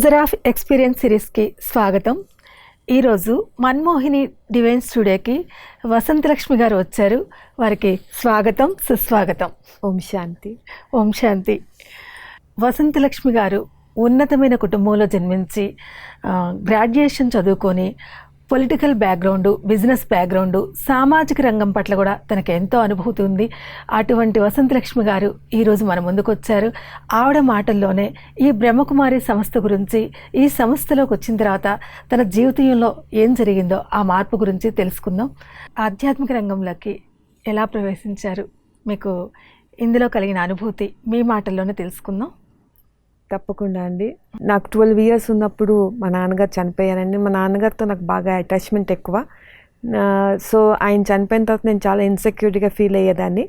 Treasure of experience సిరీస్కి స్వాగతం. ఈరోజు Manmohini divine స్టూడియోకి వసంతలక్ష్మి గారు వచ్చారు. వారికి స్వాగతం, సుస్వాగతం. ఓం శాంతి. ఓం శాంతి. వసంతలక్ష్మి గారు ఉన్నతమైన కుటుంబంలో జన్మించి గ్రాడ్యుయేషన్ చదువుకొని పొలిటికల్ బ్యాక్గ్రౌండ్, బిజినెస్ బ్యాక్గ్రౌండ్, సామాజిక రంగం పట్ల కూడా తనకు ఎంతో అనుభూతి ఉంది. అటువంటి వసంతలక్ష్మి గారు ఈరోజు మన ముందుకు వచ్చారు. ఆవిడ మాటల్లోనే ఈ బ్రహ్మకుమారి సంస్థ గురించి, ఈ సంస్థలోకి వచ్చిన తర్వాత తన జీవితంలో ఏం జరిగిందో ఆ మార్పు గురించి తెలుసుకుందాం. ఆధ్యాత్మిక రంగంలోకి ఎలా ప్రవేశించారు, మీకు ఇందులో కలిగిన అనుభూతి మీ మాటల్లోనే తెలుసుకుందాం. తప్పకుండా అండి. నాకు 12 years ఉన్నప్పుడు మా నాన్నగారు చనిపోయారండి. మా నాన్నగారితో నాకు బాగా అటాచ్మెంట్ ఎక్కువ. సో ఆయన చనిపోయిన తర్వాత నేను చాలా ఇన్సెక్యూర్గా ఫీల్ అయ్యేదాన్ని.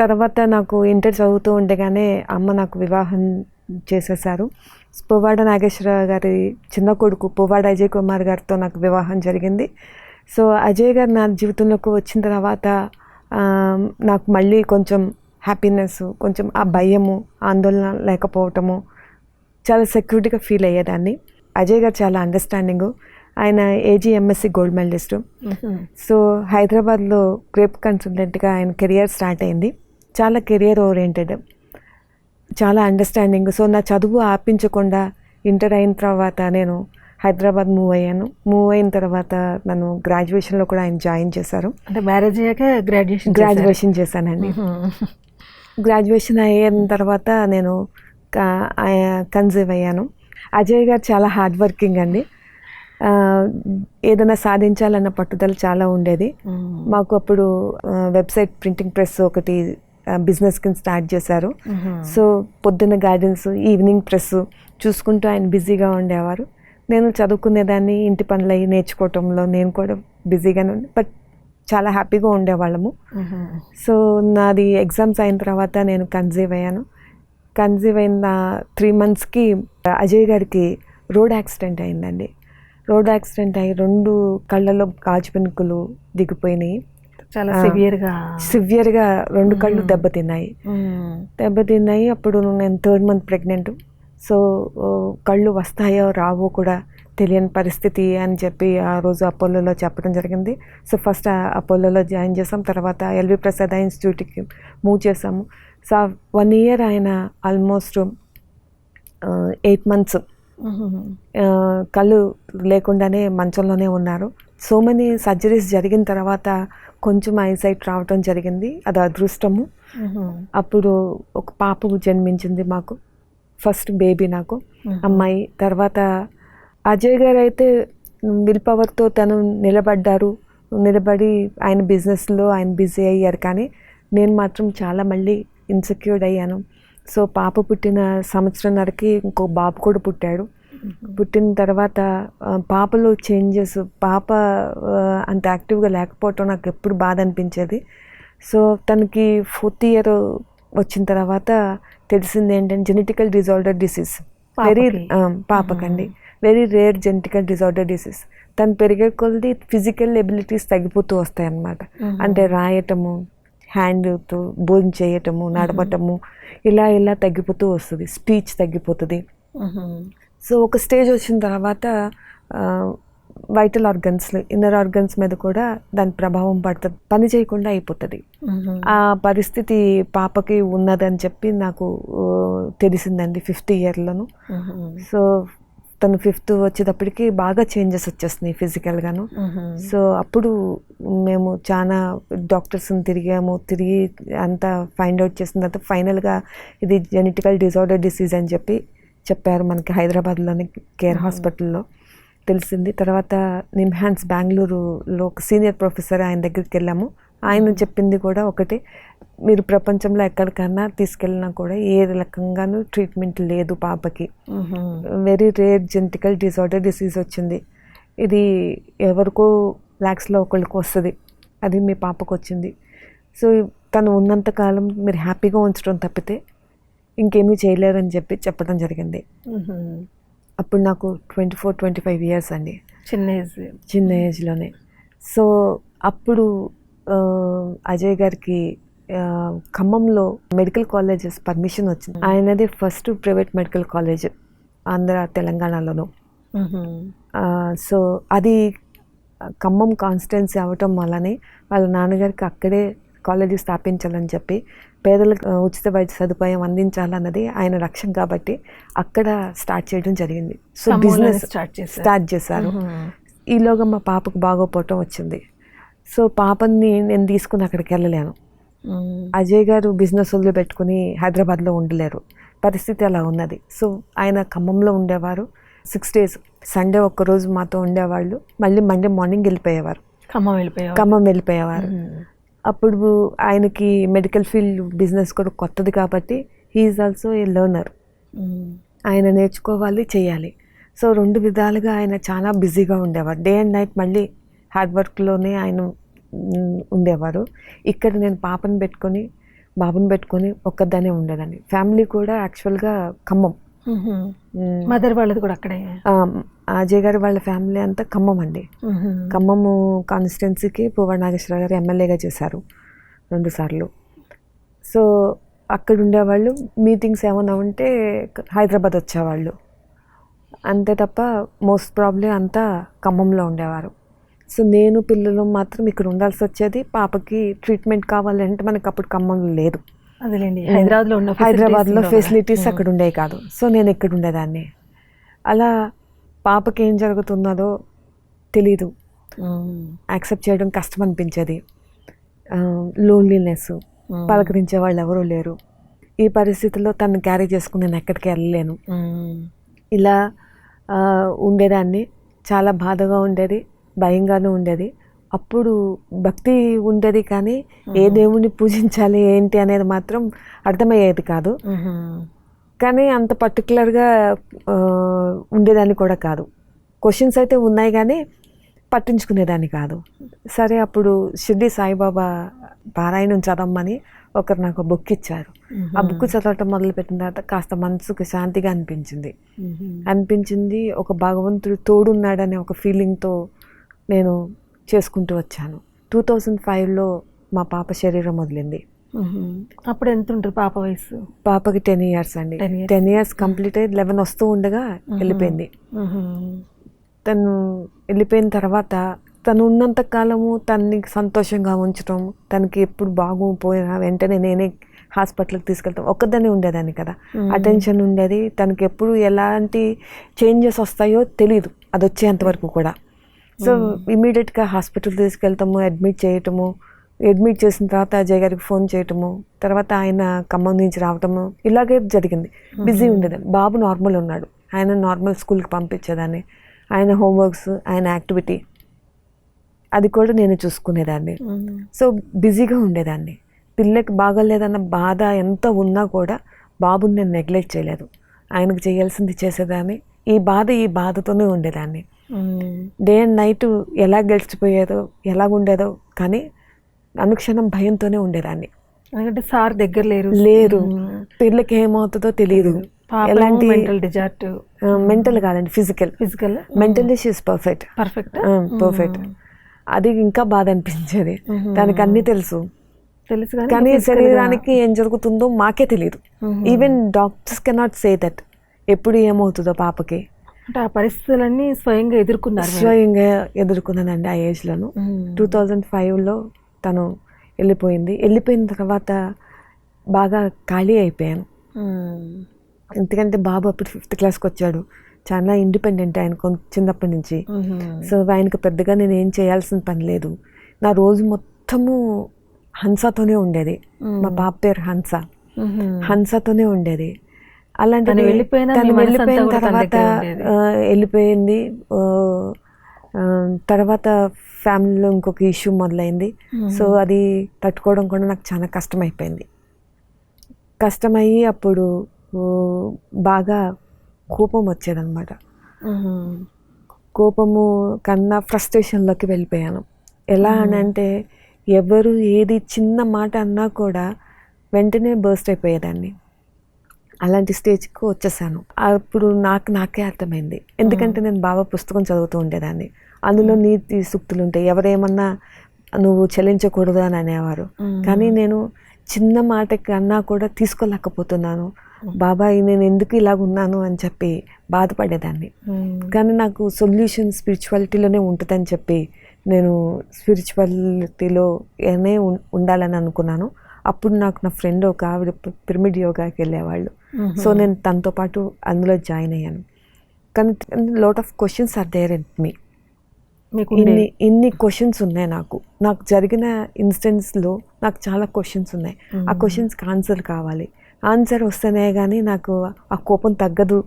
తర్వాత నాకు ఇంటర్ చదువుతూ ఉండగానే అమ్మ నాకు వివాహం చేసేసారు. పువ్వాడ నాగేశ్వరరావు గారి చిన్న కొడుకు పువ్వాడ అజయ్ కుమార్ గారితో నాకు వివాహం జరిగింది. సో అజయ్ గారు నా జీవితంలోకి వచ్చిన తర్వాత నాకు మళ్ళీ కొంచెం హ్యాపీనెస్, కొంచెం ఆ భయము, ఆందోళన లేకపోవటము, చాలా సెక్యూరిటీగా ఫీల్ అయ్యేదాన్ని. అజయ్ గారు చాలా అండర్స్టాండింగు. ఆయన AGMSC గోల్డ్ మెడలిస్టు. సో హైదరాబాద్లో గ్రేప్ కన్సల్టెంట్గా ఆయన కెరియర్ స్టార్ట్ అయింది. చాలా కెరియర్ ఓరియంటెడ్, చాలా అండర్స్టాండింగ్. సో నా చదువు ఆపించకుండా ఇంటర్ అయిన తర్వాత నేను హైదరాబాద్ మూవ్ అయ్యాను. మూవ్ అయిన తర్వాత నన్ను గ్రాడ్యుయేషన్లో కూడా ఆయన జాయిన్ చేశారు. అంటే మ్యారేజ్ అయ్యాక గ్రాడ్యుయేషన్ చేశానండి. గ్రాడ్యుయేషన్ అయిన తర్వాత నేను కన్సీవ్ అయ్యాను. అజయ్ గారు చాలా హార్డ్ వర్కింగ్ అండి. ఏదైనా సాధించాలన్న పట్టుదల చాలా ఉండేది మాకు. అప్పుడు వెబ్సైట్ ప్రింటింగ్ ప్రెస్ ఒకటి బిజినెస్ కింద స్టార్ట్ చేశారు. సో పొద్దున్న గైడెన్స్, ఈవినింగ్ ప్రెస్ చూసుకుంటూ ఆయన బిజీగా ఉండేవారు. నేను చదువుకునేదాన్ని, ఇంటి పనులు అవి నేర్చుకోవటంలో నేను కూడా బిజీగానే ఉండే, బట్ చాలా హ్యాపీగా ఉండేవాళ్ళము. సో నాది ఎగ్జామ్స్ అయిన తర్వాత నేను కన్సీవ్ అయ్యాను. కన్సీవ్ అయిన 3 monthsకి అజయ్ గారికి రోడ్ యాక్సిడెంట్ అయిందండి. రోడ్ యాక్సిడెంట్ అయ్యి 2 కళ్ళలో గాజు పెనుకులు దిగిపోయినాయి. చాలా సివియర్గా 2 కళ్ళు దెబ్బతిన్నాయి. అప్పుడు నేను 3rd month ప్రెగ్నెంట్. సో కళ్ళు వస్తాయో రావో కూడా తెలియని పరిస్థితి అని చెప్పి ఆ రోజు అపోలోలో చెప్పడం జరిగింది. సో ఫస్ట్ అపోలోలో జాయిన్ చేసాం. తర్వాత LV ప్రసాద్ ఇన్స్టిట్యూట్కి మూవ్ చేసాము. సో 1 year ఆయన ఆల్మోస్ట్ 8 months కళ్ళు లేకుండానే మంచంలోనే ఉన్నారు. సో మెనీ సర్జరీస్ జరిగిన తర్వాత కొంచెం ఐసైట్ రావటం జరిగింది. అది అదృష్టము. అప్పుడు ఒక పాప జన్మించింది మాకు, ఫస్ట్ బేబీ నాకు, అమ్మాయి. తర్వాత అజయ్ గారు అయితే విల్ పవర్తో తను నిలబడి ఆయన బిజినెస్లో ఆయన బిజీ అయ్యారు. కానీ నేను మాత్రం చాలా మళ్ళీ ఇన్సెక్యూర్డ్ అయ్యాను. సో పాప పుట్టిన సంవత్సరంన్నరకి ఇంకో బాబు కూడా పుట్టాడు. పుట్టిన తర్వాత పాపలో చేంజెస్, పాప అంత యాక్టివ్గా లేకపోవటం నాకు ఎప్పుడు బాధ అనిపించేది. సో తనకి 4th year వచ్చిన తర్వాత తెలిసింది ఏంటంటే జెనెటికల్ డిజార్డర్ డిసీజ్, పాపకండి very rare genetical disorder disease. తను పెరిగే కొద్ది ఫిజికల్ ఎబిలిటీస్ తగ్గిపోతూ వస్తాయి అన్నమాట. అంటే రాయటము, హ్యాండ్తో భోజనం చేయటము, నడవటము, ఇలా తగ్గిపోతూ వస్తుంది. స్పీచ్ తగ్గిపోతుంది. సో ఒక స్టేజ్ వచ్చిన తర్వాత వైటల్ ఆర్గన్స్, ఇన్నర్ ఆర్గన్స్ మీద కూడా దాని ప్రభావం పడుతుంది, పని చేయకుండా అయిపోతుంది. ఆ పరిస్థితి పాపకి ఉన్నదని చెప్పి నాకు తెలిసిందండి 5th yearలోను. సో తను 5th వచ్చేటప్పటికి బాగా చేంజెస్ వచ్చేస్తున్నాయి ఫిజికల్గాను. సో అప్పుడు మేము చాలా డాక్టర్స్ని తిరిగి అంతా ఫైండ్ అవుట్ చేసిన తర్వాత ఫైనల్గా ఇది జెనెటికల్ డిజార్డర్ డిసీజ్ అని చెప్పారు మనకి హైదరాబాద్లోని కేర్ హాస్పిటల్లో తెలిసింది. తర్వాత నిమ్హాన్స్ బెంగళూరులో ఒక సీనియర్ ప్రొఫెసర్, ఆయన దగ్గరికి వెళ్ళాము. ఆయన చెప్పింది కూడా ఒకటే, మీరు ప్రపంచంలో ఎక్కడికన్నా తీసుకెళ్ళినా కూడా ఏ రకంగానూ ట్రీట్మెంట్ లేదు పాపకి. Very rare genetical disorder disease వచ్చింది. ఇది ఎవరికో lakhsలో ఒకళ్ళకి వస్తుంది, అది మీ పాపకు వచ్చింది. సో తను ఉన్నంతకాలం మీరు హ్యాపీగా ఉంచడం తప్పితే ఇంకేమీ చేయలేరని చెప్పడం జరిగింది. అప్పుడు నాకు 24-25 years అండి, చిన్న ఏజ్లోనే. సో అప్పుడు అజయ్ గారికి ఖమ్మంలో మెడికల్ కాలేజెస్ పర్మిషన్ వచ్చింది. ఆయనది first private medical college Andhra తెలంగాణలోనూ. సో అది ఖమ్మం కాన్స్టిట్యున్సీ అవటం వల్లనే వాళ్ళ నాన్నగారికి అక్కడే కాలేజీ స్థాపించాలని చెప్పి పేదలకు ఉచిత వైద్య సదుపాయం అందించాలన్నది ఆయన లక్ష్యం కాబట్టి అక్కడ స్టార్ట్ చేయడం జరిగింది. సో బిజినెస్ స్టార్ట్ చేశారు. ఈలోగా మా పాపకు బాగోపోవటం వచ్చింది. సో పాపని నేను తీసుకుని అక్కడికి వెళ్ళలేను. అజయ్ గారు బిజినెస్ వదిలిపెట్టుకుని హైదరాబాద్లో ఉండలేరు, పరిస్థితి అలా ఉన్నది. సో ఆయన ఖమ్మంలో ఉండేవారు. 6 days, సండే ఒక్కరోజు మాతో ఉండేవాళ్ళు, మళ్ళీ మండే మార్నింగ్ వెళ్ళిపోయేవారు, ఖమ్మం వెళ్ళిపోయేవారు. అప్పుడు ఆయనకి మెడికల్ ఫీల్డ్ బిజినెస్ కూడా కొత్తది కాబట్టి హీఈస్ ఆల్సో ఏ లెర్నర్. ఆయన నేర్చుకోవాలి, చేయాలి. సో 2 విధాలుగా ఆయన చాలా బిజీగా ఉండేవారు. డే అండ్ నైట్ మళ్ళీ హార్డ్ వర్క్లోనే ఆయన ఉండేవారు. ఇక్కడ నేను పాపను పెట్టుకొని బాబుని పెట్టుకొని ఒక్కదానే ఉండేదాన్ని. ఫ్యామిలీ కూడా యాక్చువల్గా ఖమ్మం. మదర్ వాళ్ళది కూడా అక్కడే. అజయ్ గారు వాళ్ళ ఫ్యామిలీ అంతా ఖమ్మం అండి. ఖమ్మము కాన్స్టిట్యున్సీకి పువ్వాడ నాగేశ్వర గారు ఎమ్మెల్యేగా చేశారు 2 సార్లు. సో అక్కడ ఉండేవాళ్ళు. మీటింగ్స్ ఏమైనా ఉంటే హైదరాబాద్ వచ్చేవాళ్ళు, అంతే తప్ప మోస్ట్ ప్రాబ్లీ అంతా ఖమ్మంలో ఉండేవారు. సో నేను పిల్లలు మాత్రం ఇక్కడ ఉండాల్సి వచ్చేది. పాపకి ట్రీట్మెంట్ కావాలంటే మనకి అప్పుడు ఖమ్మంలో లేదు, హైదరాబాద్లో ఫెసిలిటీస్ అక్కడ ఉండేవి కాదు. సో నేను ఇక్కడ ఉండేదాన్ని. అలా పాపకి ఏం జరుగుతున్నదో తెలీదు, యాక్సెప్ట్ చేయడం కష్టం అనిపించేది. లోన్లీనెస్, పలకరించే వాళ్ళు ఎవరూ లేరు. ఈ పరిస్థితుల్లో తను క్యారీ చేసుకుని నేను ఎక్కడికి వెళ్ళలేను. ఇలా ఉండేదాన్ని. చాలా బాధగా ఉండేది, భయంగానూ ఉండేది. అప్పుడు భక్తి ఉండేది కానీ ఏ దేవుణ్ణి పూజించాలి ఏంటి అనేది మాత్రం అర్థమయ్యేది కాదు. కానీ అంత పర్టికులర్గా ఉండేదాన్ని కూడా కాదు. క్వశ్చన్స్ అయితే ఉన్నాయి కానీ పట్టించుకునేదాన్ని కాదు. సరే, అప్పుడు షిర్డీ సాయిబాబా పారాయణం చదవమని ఒకరు నాకు బుక్ ఇచ్చారు. ఆ బుక్ చదవటం మొదలుపెట్టిన తర్వాత కాస్త మనసుకు శాంతిగా అనిపించింది. ఒక భగవంతుడు తోడున్నాడనే ఒక ఫీలింగ్తో నేను చేసుకుంటూ వచ్చాను. 2005లో మా పాప శరీరం వదిలింది. అప్పుడు ఎంత ఉంటుంది పాప వయసు? పాపకి 10 years అండి. 10 years కంప్లీట్ అయ్యి 11 వస్తూ ఉండగా వెళ్ళిపోయింది. తను వెళ్ళిపోయిన తర్వాత తను ఉన్నంత కాలము తనని సంతోషంగా ఉంచడం, తనకి ఎప్పుడు బాగోపోయినా వెంటనే నేనే హాస్పిటల్కి తీసుకెళ్తాం. ఒక్కదాన్ని ఉండేదాన్ని కదా, అటెన్షన్ ఉండేది. తనకి ఎప్పుడు ఎలాంటి చేంజెస్ వస్తాయో తెలీదు అది వచ్చేంతవరకు కూడా. సో ఇమీడియట్గా హాస్పిటల్ తీసుకెళ్తాము, అడ్మిట్ చేసిన తర్వాత అజయ్ గారికి ఫోన్ చేయటము, తర్వాత ఆయన ఖమ్మం నుంచి రావటము, ఇలాగే జరిగింది. బిజీ ఉండేదాన్ని. బాబు నార్మల్ ఉన్నాడు, ఆయన నార్మల్ స్కూల్కి పంపించేదాన్ని. ఆయన హోంవర్క్స్, ఆయన యాక్టివిటీ అది కూడా నేను చూసుకునేదాన్ని. సో బిజీగా ఉండేదాన్ని. పిల్లకి బాగోలేదన్న బాధ ఎంత ఉన్నా కూడా బాబుని నేను నెగ్లెక్ట్ చేయలేదు. ఆయనకు చేయాల్సింది చేసేదాన్ని. ఈ బాధతోనే ఉండేదాన్ని. డే అండ్ నైట్ ఎలా గడిచిపోయేదో ఎలాగుండేదో కానీ అనుక్షణం భయంతోనే ఉండేదాన్ని. ఎందుకంటే సార్ దగ్గర లేరు, పిల్లకి ఏమవుతుందో తెలియదు. ఎలాంటి మెంటల్ కాదండి, physical. Mentally she is perfect. అది ఇంకా బాధ అనిపించేది. దానికి అన్నీ తెలుసు కానీ శరీరానికి ఏం జరుగుతుందో మాకే తెలియదు. Even doctors cannot say that ఎప్పుడు ఏమవుతుందో పాపకి. అంటే ఆ పరిస్థితులన్నీ స్వయంగా ఎదుర్కొన్నానండి ఆ ఏజ్లోను. 2005లో తను వెళ్ళిపోయిన తర్వాత బాగా ఖాళీ అయిపోయాను. ఎందుకంటే బాబు అప్పుడు 5th classకి వచ్చాడు. చాలా ఇండిపెండెంట్ ఆయన చిన్నప్పటి నుంచి. సో ఆయనకు పెద్దగా నేను ఏం చేయాల్సిన పని లేదు. నా రోజు మొత్తము హన్సాతోనే ఉండేది. మా పాప పేరు హన్సాతోనే ఉండేది. అలాంటి తను వెళ్ళిపోయిన తర్వాత వెళ్ళిపోయింది. తర్వాత ఫ్యామిలీలో ఇంకొక ఇష్యూ మొదలైంది. సో అది తట్టుకోవడం కూడా నాకు చాలా కష్టమయ్యి అప్పుడు బాగా కోపం వచ్చేదన్నమాట. కోపము కన్నా ఫ్రస్ట్రేషన్లోకి వెళ్ళిపోయాను. ఎలా అని అంటే ఎవరు ఏది చిన్న మాట అన్నా కూడా వెంటనే బర్స్ట్ అయిపోయేదాన్ని. అలాంటి స్టేజ్కి వచ్చేసాను. అప్పుడు నాకే అర్థమైంది. ఎందుకంటే నేను బాబా పుస్తకం చదువుతూ ఉండేదాన్ని. అందులో నీతి సూక్తులు ఉంటాయి. ఎవరేమన్నా నువ్వు చెల్లించకూడదు అని అనేవారు. కానీ నేను చిన్న మాట కన్నా కూడా తీసుకోలేకపోతున్నాను. బాబాయ్ నేను ఎందుకు ఇలాగ ఉన్నాను అని చెప్పి బాధపడేదాన్ని. కానీ నాకు సొల్యూషన్ స్పిరిచువాలిటీలోనే ఉంటుందని చెప్పి నేను స్పిరిచువాలిటీలో ఏనే ఉండాలని అనుకున్నాను. అప్పుడు నాకు నా ఫ్రెండ్ ఒక ఆవిడ పిరమిడ్ యోగాకి వెళ్ళేవాళ్ళు. సో నేను తనతో పాటు అందులో జాయిన్ అయ్యాను. కానీ lot of questions are there in me. ఇన్ని క్వశ్చన్స్ ఉన్నాయి నాకు జరిగిన ఇన్సిడెంట్స్లో నాకు చాలా క్వశ్చన్స్ ఉన్నాయి. ఆ క్వశ్చన్స్కి ఆన్సర్ కావాలి. ఆన్సర్ వస్తేనే కానీ నాకు ఆ కోపం తగ్గదు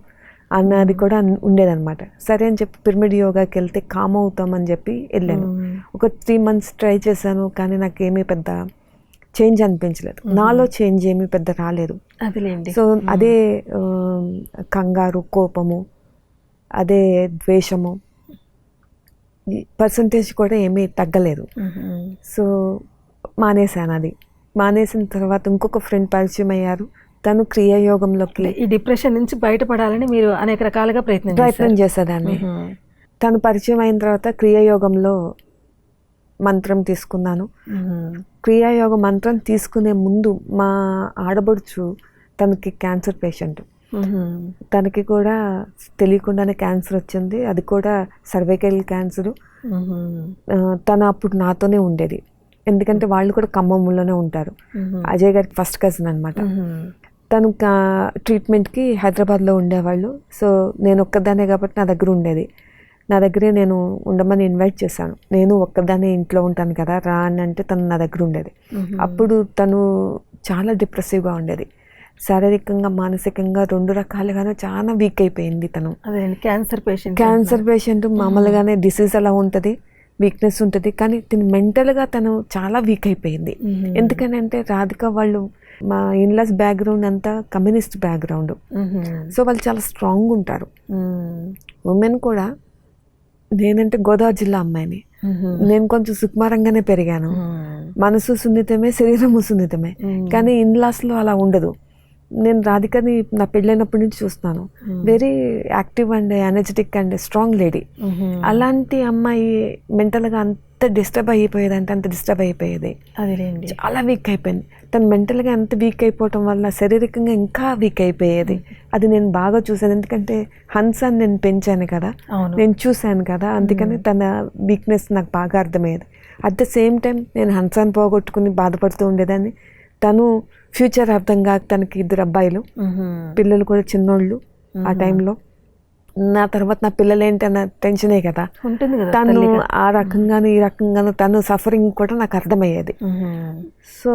అన్నది కూడా ఉండేదన్నమాట. సరే అని చెప్పి పిరమిడ్ యోగాకి వెళ్తే కామ్ అవుతామని చెప్పి వెళ్ళాను. ఒక 3 months ట్రై చేశాను, కానీ నాకు ఏమీ పెద్ద చేంజ్ అనిపించలేదు. నాలో చేంజ్ ఏమీ పెద్ద రాలేదు. సో అదే కంగారు, కోపము, అదే ద్వేషము, పర్సంటేజ్ కూడా ఏమీ తగ్గలేదు. సో మానేశాను. అది మానేసిన తర్వాత ఇంకొక ఫ్రెండ్ పరిచయం అయ్యారు. తను క్రియాయోగంలోకి, ఈ డిప్రెషన్ నుంచి బయటపడాలని మీరు అనేక రకాలుగా ప్రయత్నం చేసేదాన్ని. తను పరిచయం అయిన తర్వాత క్రియాయోగంలో మంత్రం తీసుకున్నాను. క్రియాయోగ మంత్రం తీసుకునే ముందు మా ఆడబడుచు తనకి క్యాన్సర్ పేషెంట్. తనకి కూడా తెలియకుండానే క్యాన్సర్ వచ్చింది. అది కూడా సర్వైకల్ క్యాన్సరు. తను అప్పుడు నాతోనే ఉండేది, ఎందుకంటే వాళ్ళు కూడా ఖమ్మంలోనే ఉంటారు. అజయ్ గారికి ఫస్ట్ కజిన్ అనమాట. తను ట్రీట్మెంట్కి హైదరాబాద్లో ఉండేవాళ్ళు. సో నేను ఒక్కదానే కాబట్టి నా దగ్గర ఉండేది. నా దగ్గరే నేను ఉండమని ఇన్వైట్ చేశాను. నేను ఒక్కదానే ఇంట్లో ఉంటాను కదా, రా అని అంటే తను నా దగ్గర ఉండేది. అప్పుడు తను చాలా డిప్రెసివ్గా ఉండేది. శారీరకంగా, మానసికంగా 2 రకాలుగానే చాలా వీక్ అయిపోయింది తను. క్యాన్సర్ పేషెంట్ మామూలుగానే డిసీజ్ అలా ఉంటుంది, వీక్నెస్ ఉంటుంది. కానీ మెంటల్గా తను చాలా వీక్ అయిపోయింది. ఎందుకనంటే రాధిక వాళ్ళు, మా ఇన్లాస్ బ్యాక్గ్రౌండ్ అంతా కమ్యూనిస్ట్ బ్యాక్గ్రౌండ్. సో వాళ్ళు చాలా స్ట్రాంగ్ ఉంటారు. ఉమెన్ కూడా, నేనంటే గోదావరి జిల్లా అమ్మాయిని. నేను కొంచెం సుకుమారంగానే పెరిగాను. మనసు సున్నితమే, శరీరము సున్నితమే. కానీ ఇన్లాస్లో అలా ఉండదు. నేను రాధికని నా పెళ్ళైనప్పటి నుంచి చూస్తున్నాను. Very active and energetic and strong lady. అలాంటి అమ్మాయి మెంటల్గా అంత డిస్టర్బ్ అయిపోయేది, అంత డిస్టర్బ్ అయిపోయేది. చాలా వీక్ అయిపోయింది. తను మెంటల్గా అంత వీక్ అయిపోవటం వల్ల శారీరకంగా ఇంకా వీక్ అయిపోయేది. అది నేను బాగా చూశాను, ఎందుకంటే హన్సాన్ని నేను పెంచాను కదా, నేను చూశాను కదా, అందుకని తన వీక్నెస్ నాకు బాగా అర్థమయ్యేది. అట్ ద సేమ్ టైం నేను హన్సాన్ని పోగొట్టుకుని బాధపడుతూ ఉండేదాన్ని. తను ఫ్యూచర్ అర్థం కాక, తనకి 2 అబ్బాయిలు, పిల్లలు కూడా చిన్నోళ్ళు ఆ టైంలో. నా తర్వాత నా పిల్లలు ఏంటన్న టెన్షనే కదా తను. ఆ రకంగాను ఈ రకంగాను తను సఫరింగ్ కూడా నాకు అర్థమయ్యేది. సో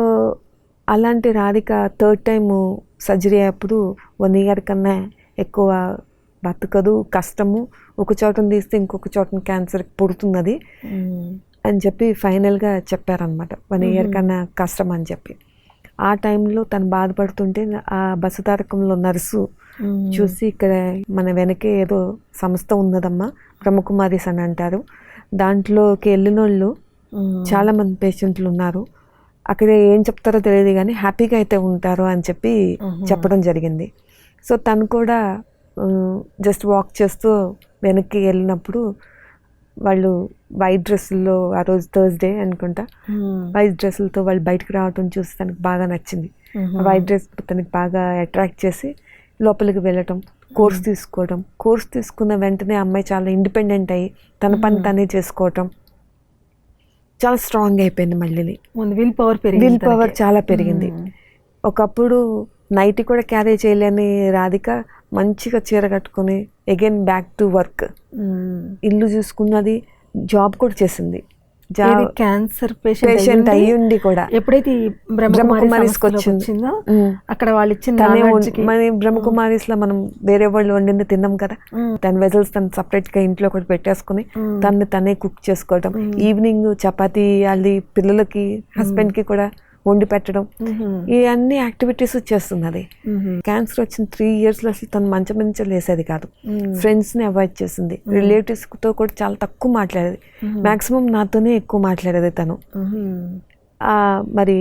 అలాంటి రాధిక 3rd time సర్జరీ అప్పుడు 1 year కన్నా ఎక్కువ బతకదు, కష్టము, ఒక చోటను తీస్తే ఇంకొక చోటను క్యాన్సర్ పుడుతున్నది అని చెప్పి ఫైనల్గా చెప్పారనమాట. 1 year కన్నా కష్టం అని చెప్పి. ఆ టైంలో తను బాధపడుతుంటే ఆ బస్సు తారకంలో నర్సు చూసి, ఇక్కడ మన వెనకే ఏదో సంస్థ ఉన్నదమ్మా, బ్రహ్మకుమారీస్ అని అంటారు, దాంట్లోకి వెళ్ళిన వాళ్ళు చాలా మంది పేషెంట్లు ఉన్నారు, అక్కడ ఏం చెప్తారో తెలియదు కానీ హ్యాపీగా అయితే ఉంటారు అని చెప్పి చెప్పడం జరిగింది. సో తను కూడా జస్ట్ వాక్ చేస్తూ వెనక్కి వెళ్ళినప్పుడు వాళ్ళు వైట్ డ్రెస్సుల్లో, ఆ రోజు థర్స్డే అనుకుంటా, వైట్ డ్రెస్సులతో వాళ్ళు బయటకు రావటం చూసి తనకు బాగా నచ్చింది. వైట్ డ్రెస్ తనకి బాగా అట్రాక్ట్ చేసి లోపలికి వెళ్ళటం, కోర్స్ తీసుకోవడం. కోర్స్ తీసుకున్న వెంటనే అమ్మాయి చాలా ఇండిపెండెంట్ అయ్యి తన పని తనే చేసుకోవటం, చాలా స్ట్రాంగ్ అయిపోయింది. మళ్ళీ విల్ పవర్ చాలా పెరిగింది. ఒకప్పుడు నైట్ కూడా క్యారీ చేయలేని రాధిక మంచిగా చీర కట్టుకుని అగైన్ బ్యాక్ టు వర్క్, ఇల్లు చూసుకున్నది, జాబ్ కూడా చేసింది. క్యాన్సర్ పేషెంట్ అయ్యుండి కూడా ఎప్పుడైతే బ్రహ్మకుమారీస్కి వచ్చిందో అక్కడ వాళ్ళు ఇచ్చిన బ్రహ్మకుమారీస్ లో మనం వేరే వాళ్ళు వండింది తిన్నాం కదా, తన వెజల్స్ తను సపరేట్ గా ఇంట్లో ఒకటి పెట్టేసుకుని తనే కుక్ చేసుకోవడం, ఈవినింగ్ చపాతీ అది పిల్లలకి హస్బెండ్ కి కూడా వండి పెట్టడం, ఈ అన్ని యాక్టివిటీస్ చేస్తున్నది. క్యాన్సర్ వచ్చిన 3 years లో అసలు తను మంచి లేసేది కాదు, ఫ్రెండ్స్ ని అవాయిడ్ చేసింది, రిలేటివ్స్ తో కూడా చాలా తక్కువ మాట్లాడేది, మాక్సిమం నాతోనే ఎక్కువ మాట్లాడేది తను. మరి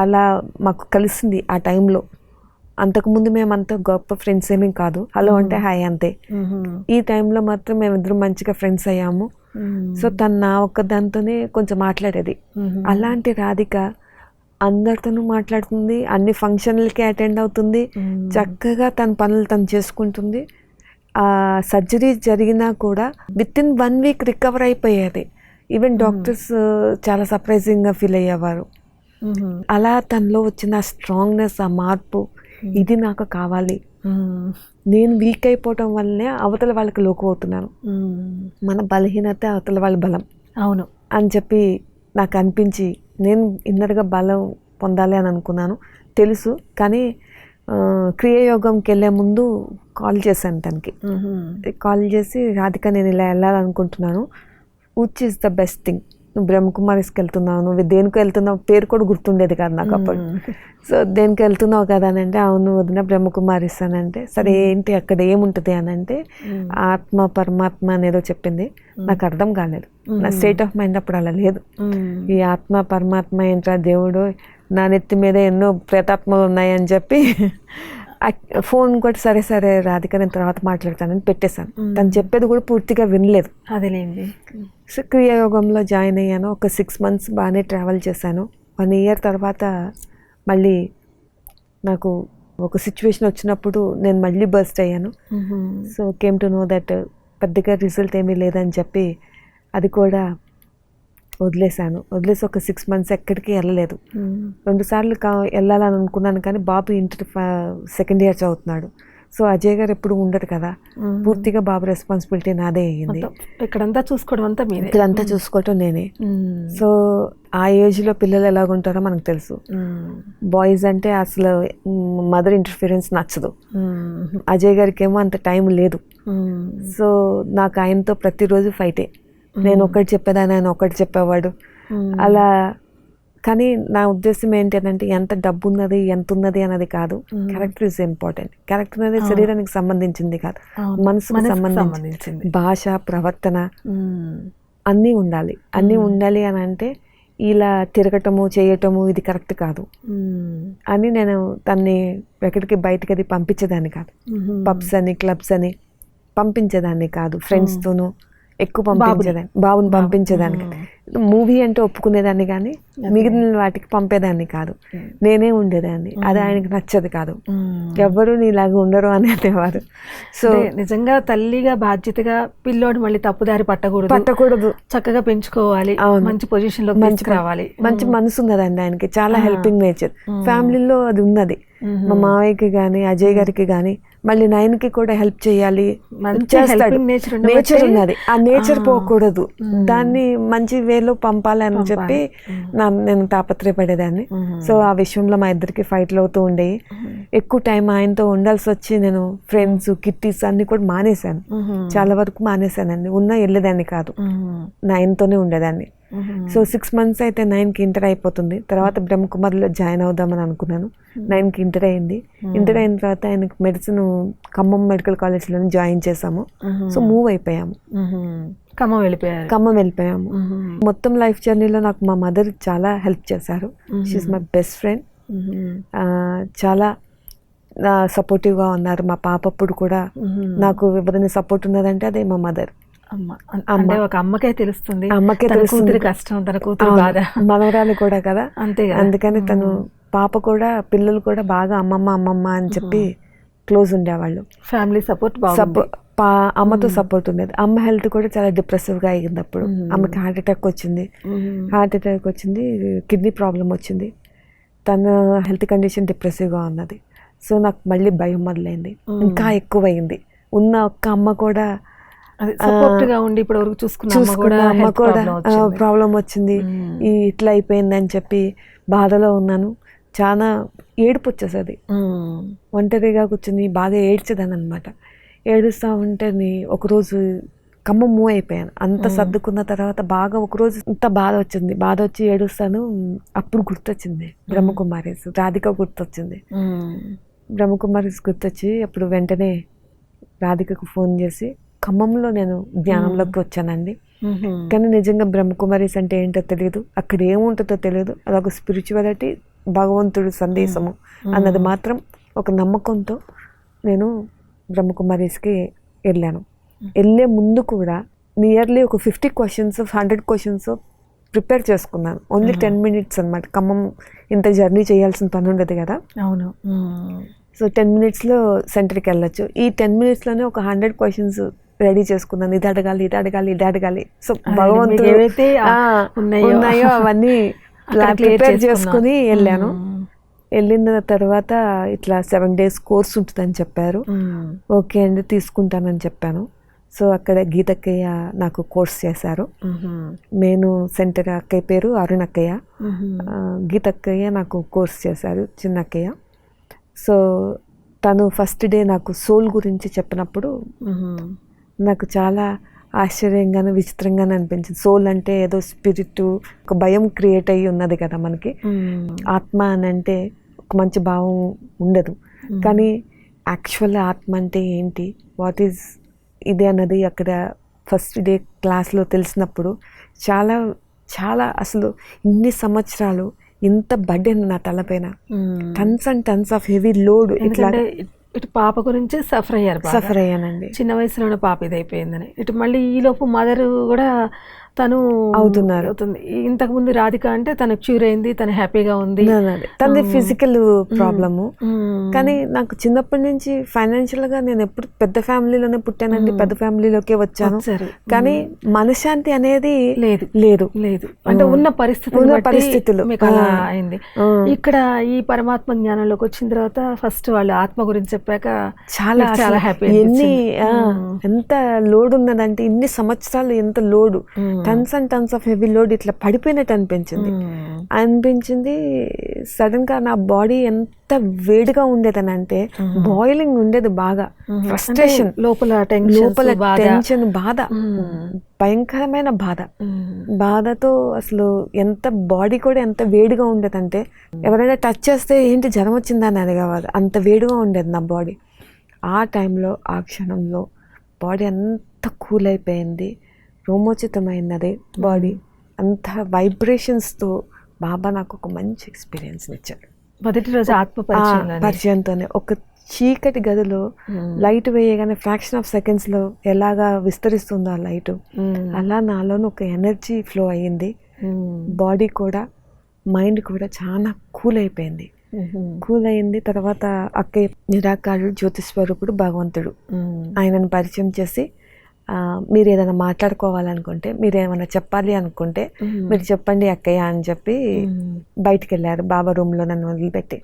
అలా మాకు కలిసింది ఆ టైంలో. అంతకుముందు మేమంతా గొప్ప ఫ్రెండ్స్ ఏమీ కాదు, హలో అంటే హాయ్ అంతే. ఈ టైంలో మాత్రం మేమిద్దరం మంచిగా ఫ్రెండ్స్ అయ్యాము. సో తను నా ఒక్క దాంతోనే కొంచెం మాట్లాడేది. అలాంటి రాధిక అందరితోనూ మాట్లాడుతుంది, అన్ని ఫంక్షన్లకి అటెండ్ అవుతుంది, చక్కగా తన పనులు తను చేసుకుంటుంది. ఆ సర్జరీ జరిగినా కూడా విత్ ఇన్ 1 వీక్ రికవర్ అయిపోయేది. ఈవెన్ డాక్టర్స్ చాలా సర్ప్రైజింగ్గా ఫీల్ అయ్యేవారు. అలా తనలో వచ్చిన స్ట్రాంగ్నెస్, ఆ మార్పు, ఇది నాకు కావాలి. నేను వీక్ అయిపోవటం వల్లనే అవతల వాళ్ళకి లోకు అవుతున్నాను. మన బలహీనత అవతల వాళ్ళ బలం అవును అని చెప్పి నాకు అనిపించి నేను ఇన్నర్గా బలం పొందాలి అని అనుకున్నాను. తెలుసు, కానీ క్రియాయోగంకి వెళ్ళే ముందు కాల్ చేశాను తనకి. కాల్ చేసి, రాధిక నేను ఇలా వెళ్ళాలనుకుంటున్నాను, which is the best thing, నువ్వు బ్రహ్మకుమారిస్కి వెళ్తున్నావు, నువ్వు దేనికి వెళ్తున్నావు, పేరు కూడా గుర్తుండేది కాదు నాకు అప్పుడు. సో దేనికి వెళ్తున్నావు కదా అని అంటే, అవును వదిన బ్రహ్మకుమారిస్ అని అంటే, సరే ఏంటి అక్కడ ఏముంటుంది అని అంటే, ఆత్మ పరమాత్మ అనేదో చెప్పింది. నాకు అర్థం కాలేదు, నా స్టేట్ ఆఫ్ మైండ్ అప్పుడు అలా లేదు. ఈ ఆత్మ పరమాత్మ ఏంట్రా దేవుడు, నా నెత్తి మీద ఎన్నో ప్రేతాత్మలు ఉన్నాయని చెప్పి ఫోన్ కూడా సరే సరే రాధిక నేను తర్వాత మాట్లాడతానని పెట్టేశాను. తను చెప్పేది కూడా పూర్తిగా వినలేదు. అదేలేండి. సో క్రియాయోగంలో జాయిన్ అయ్యాను. ఒక 6 months బాగానే ట్రావెల్ చేశాను. 1 year తర్వాత మళ్ళీ నాకు ఒక సిచ్యువేషన్ వచ్చినప్పుడు నేను మళ్ళీ బర్స్ట్ అయ్యాను. So came to know that పెద్దగా రిజల్ట్ ఏమీ లేదని చెప్పి అది కూడా వదిలేసి ఒక 6 months ఎక్కడికి వెళ్ళలేదు. 2 సార్లు వెళ్ళాలని అనుకున్నాను, కానీ బాబు ఇంటర్ 2nd year చదువుతున్నాడు. సో అజయ్ గారు ఎప్పుడు ఉండరు కదా, పూర్తిగా బాబు రెస్పాన్సిబిలిటీ నాదే అయ్యింది. ఇక్కడంతా చూసుకోవడం అంతా మీదే, ఇక్కడంతా చూసుకోవటం నేనే. సో ఆ ఏజ్లో పిల్లలు ఎలాగుంటారో మనకు తెలుసు. బాయ్స్ అంటే అసలు మదర్ ఇంటర్ఫిరెన్స్ నచ్చదు. అజయ్ గారికి ఏమో అంత టైం లేదు. సో నాకు ఆయనతో ప్రతిరోజు ఫైటే. నేను ఒకటి చెప్పేదాన్ని, ఆయన ఒకటి చెప్పేవాడు అలా. కానీ నా ఉద్దేశం ఏంటంటే, ఎంత డబ్బు ఉన్నది ఎంత ఉన్నది అన్నది కాదు, క్యారెక్టర్ ఈజ్ ఇంపార్టెంట్. క్యారెక్టర్ అనేది శరీరానికి సంబంధించింది కాదు, మనసుకు సంబంధించింది. భాష, ప్రవర్తన అన్నీ ఉండాలి. అన్నీ ఉండాలి అని అంటే ఇలా తిరగటము చేయటము ఇది కరెక్ట్ కాదు అని నేను తన్ని ఎక్కడికి బయటకి అది పంపించేదాన్ని కాదు. పబ్స్ అని క్లబ్స్ అని పంపించేదాన్ని కాదు. ఫ్రెండ్స్తోనూ ఎక్కువ పంపించేదాన్ని, బాబుని పంపించేదాన్ని. మూవీ అంటే ఒప్పుకునేదాన్ని, కానీ మిగిలిన వాటికి పంపేదాన్ని కాదు. నేనే ఉండేదాన్ని, అది ఆయనకి నచ్చదు కాదు. ఎవ్వరూ నీలాగా ఉండరు అనేవారు. సో నిజంగా తల్లిగా బాధ్యతగా పిల్లోడు మళ్ళీ తప్పుదారి పట్టకూడదు, చక్కగా పెంచుకోవాలి, మంచి పొజిషన్ లో రావాలి. మంచి మనసు ఉన్నదండి ఆయనకి, చాలా హెల్పింగ్ నేచర్. ఫ్యామిలీలో అది ఉన్నది. మా మావయ్యకి కానీ అజయ్ గారికి కానీ మళ్ళీ నయన్కి కూడా హెల్ప్ చేయాలి, నేచర్ ఉన్నది. ఆ నేచర్ పోకూడదు, దాన్ని మంచి వేలో పంపాలి అని చెప్పి నేను తాపత్రయపడేదాన్ని. సో ఆ విషయంలో మా ఇద్దరికి ఫైట్లు అవుతూ ఉండేవి. ఎక్కువ టైం ఆయనతో ఉండాల్సి వచ్చి నేను ఫ్రెండ్స్ కిట్టీస్ అన్ని కూడా మానేశాను. చాలా వరకు మానేశానండి. ఉన్నా వెళ్ళేదాన్ని కాదు, నయన్తోనే ఉండేదాన్ని. సో 6 months అయితే 9కి ఇంటర్ అయిపోతుంది. తర్వాత బ్రహ్మకుమారిలో జాయిన్ అవుదామని అనుకున్నాను. 9కి ఇంటర్ అయింది. ఇంటర్ అయిన తర్వాత ఆయనకు మెడిసిన్ ఖమ్మం మెడికల్ కాలేజ్లో జాయిన్ చేసాము. సో మూవ్ అయిపోయాము, ఖమ్మం వెళ్ళిపోయాము. మొత్తం లైఫ్ జర్నీలో నాకు మా మదర్ చాలా హెల్ప్ చేశారు. She's my best friend. చాలా సపోర్టివ్గా ఉన్నారు. మా పాప అప్పుడు కూడా నాకు ఎవరైనా సపోర్ట్ ఉన్నదంటే అదే మా మదర్. అంటే ఒక అమ్మకే తెలుస్తుంది కూతురి కష్టం, తన కూతురు బాధ, మనవరాలు కూడా కదా. అంతే, అందుకని తను పాప కూడా పిల్లలు కూడా బాగా అమ్మమ్మ అని చెప్పి క్లోజ్ ఉండేవాళ్ళు. ఫ్యామిలీ సపోర్ట్ అమ్మతో సపోర్ట్ ఉండేది. అమ్మ హెల్త్ కూడా చాలా డిప్రెసివ్గా అయ్యింది. అప్పుడు అమ్మకి హార్ట్ అటాక్ వచ్చింది, కిడ్నీ ప్రాబ్లం వచ్చింది. తన హెల్త్ కండిషన్ డిప్రెసివ్గా ఉన్నది. సో నాకు మళ్ళీ భయం మొదలైంది, ఇంకా ఎక్కువైంది. ఉన్న ఒక్క అమ్మ కూడా చూసుకున్న అమ్మ కూడా ప్రాబ్లం వచ్చింది. ఇట్లా అయిపోయింది అని చెప్పి బాధలో ఉన్నాను. చాలా ఏడుపు వచ్చేసేది. ఒంటరిగా కూర్చొని బాగా ఏడ్చేదాన్ని అనమాట. ఏడుస్తూ ఉంటే ఒకరోజు ఖమ్మం మూవ్ అయిపోయాను. అంత సర్దుకున్న తర్వాత బాగా ఒకరోజు ఇంత బాధ వచ్చి ఏడుస్తాను. అప్పుడు గుర్తొచ్చింది బ్రహ్మకుమారీస్, రాధిక గుర్తొచ్చింది. బ్రహ్మకుమారీస్ గుర్తొచ్చి అప్పుడు వెంటనే రాధికకు ఫోన్ చేసి, ఖమ్మంలో నేను జ్ఞానంలోకి వచ్చానండి. కానీ నిజంగా బ్రహ్మకుమారీస్ అంటే ఏంటో తెలియదు, అక్కడ ఏముంటుందో తెలియదు. అదొక స్పిరిచువాలిటీ, భగవంతుడు సందేశము అన్నది మాత్రం ఒక నమ్మకంతో నేను బ్రహ్మకుమారీస్కి వెళ్ళాను. వెళ్ళే ముందు కూడా నియర్లీ ఒక 50 questions 100 questions ప్రిపేర్ చేసుకున్నాను. ఓన్లీ 10 minutes అనమాట. ఖమ్మం ఇంత జర్నీ చేయాల్సిన పని ఉండదు కదా. అవును. సో 10 minutesలో సెంటర్కి వెళ్ళొచ్చు. ఈ 10 minutesలోనే ఒక 100 questions రెడీ చేసుకున్నాను. ఇది అడగాలి, ఇది అడగాలి, ఇది అడగాలి. సో భగవంతుడు ఏవైతే ఉన్నాయో అవన్నీ ప్రిపేర్ చేసుకుని వెళ్ళాను. వెళ్ళిన తర్వాత ఇట్లా 7 days కోర్స్ ఉంటుందని చెప్పారు. ఓకే అండి తీసుకుంటానని చెప్పాను. సో అక్కడ గీతక్కయ్య నాకు కోర్స్ చేశారు. నేను సెంటర్ అక్కయ్య పేరు అరుణ్ అక్కయ్య, గీతక్కయ్య నాకు కోర్స్ చేశారు, చిన్నక్కయ్య. సో తను ఫస్ట్ డే నాకు సోల్ గురించి చెప్పినప్పుడు నాకు చాలా ఆశ్చర్యంగానే విచిత్రంగానే అనిపించింది. సోల్ అంటే ఏదో స్పిరిట్, ఒక భయం క్రియేట్ అయ్యి ఉన్నది కదా మనకి. ఆత్మ అని అంటే ఒక మంచి భావం ఉండదు, కానీ యాక్చువల్ ఆత్మ అంటే ఏంటి, వాట్ ఈజ్ ఇది అన్నది అక్కడ ఫస్ట్ డే క్లాస్లో తెలిసినప్పుడు చాలా చాలా అసలు ఇన్ని సంవత్సరాలు ఇంత బర్డెన్ నా తలపైన, tons and tons of heavy load. ఇట్లా ఇటు పాప గురించి సఫర్ అయ్యానండి. చిన్న వయసులోనే పాప ఇదైపోయిందని. ఇటు మళ్ళీ ఈలోపు మదర్ కూడా తను అవుతుంది. ఇంతకు ముందు రాధిక అంటే తను క్యూర్ అయింది, తను హ్యాపీగా ఉంది. తనది ఫిజికల్ ప్రాబ్లము. కానీ నాకు చిన్నప్పటి నుంచి ఫైనాన్షియల్ గా నేను ఎప్పుడు పెద్ద ఫ్యామిలీలోనే పుట్టానండి, పెద్ద ఫ్యామిలీలోకే వచ్చాను. కానీ మనశ్శాంతి అనేది లేదు లేదు లేదు అంటే ఉన్న పరిస్థితులు మీకు అలా అయింది. ఇక్కడ ఈ పరమాత్మ జ్ఞానంలోకి వచ్చిన తర్వాత ఫస్ట్ వాళ్ళు ఆత్మ గురించి చెప్పాక చాలా చాలా హ్యాపీ. ఎంత లోడ్ ఉన్నదంటే ఇన్ని సంవత్సరాలు ఎంత load, tons and tons of heavy load ఇట్లా పడిపోయినట్టు అనిపించింది. సడన్ గా నా బాడీ ఎంత వేడిగా ఉండేదని అంటే బాయిలింగ్ ఉండేది, బాగా ఫ్రస్ట్రేషన్, లోపల టెన్షన్, బాధ, భయంకరమైన బాధతో అసలు ఎంత బాడీ కూడా ఎంత వేడిగా ఉండేదంటే ఎవరైనా టచ్ చేస్తే ఏంటి జ్వరం వచ్చిందని అడిగేవారు, అంత వేడిగా ఉండేది నా బాడీ. ఆ టైంలో ఆ క్షణంలో బాడీ అంత కూల్ అయిపోయింది, రోమోచితమైనది బాడీ, అంత వైబ్రేషన్స్తో బాబా నాకు ఒక మంచి ఎక్స్పీరియన్స్ ఇచ్చాడు. మొదటి రోజు ఆత్మ పరిచయంతోనే ఒక చీకటి గదిలో లైట్ వేయగానే ఫ్రాక్షన్ ఆఫ్ సెకండ్స్లో ఎలాగా విస్తరిస్తుందో ఆ లైట్, అలా నాలోనూ ఒక ఎనర్జీ ఫ్లో అయ్యింది. బాడీ కూడా మైండ్ కూడా చాలా కూల్ అయిపోయింది. తర్వాత అక్కయ్య నిరాకారుడు, జ్యోతిస్వరూపుడు, భగవంతుడు, ఆయనను పరిచయం చేసి మీరు ఏదైనా మాట్లాడుకోవాలనుకుంటే, మీరు ఏమైనా చెప్పాలి అనుకుంటే మీరు చెప్పండి అక్కయ్య అని చెప్పి బయటికి వెళ్ళారు బాబా రూమ్లో నన్ను వదిలిపెట్టి.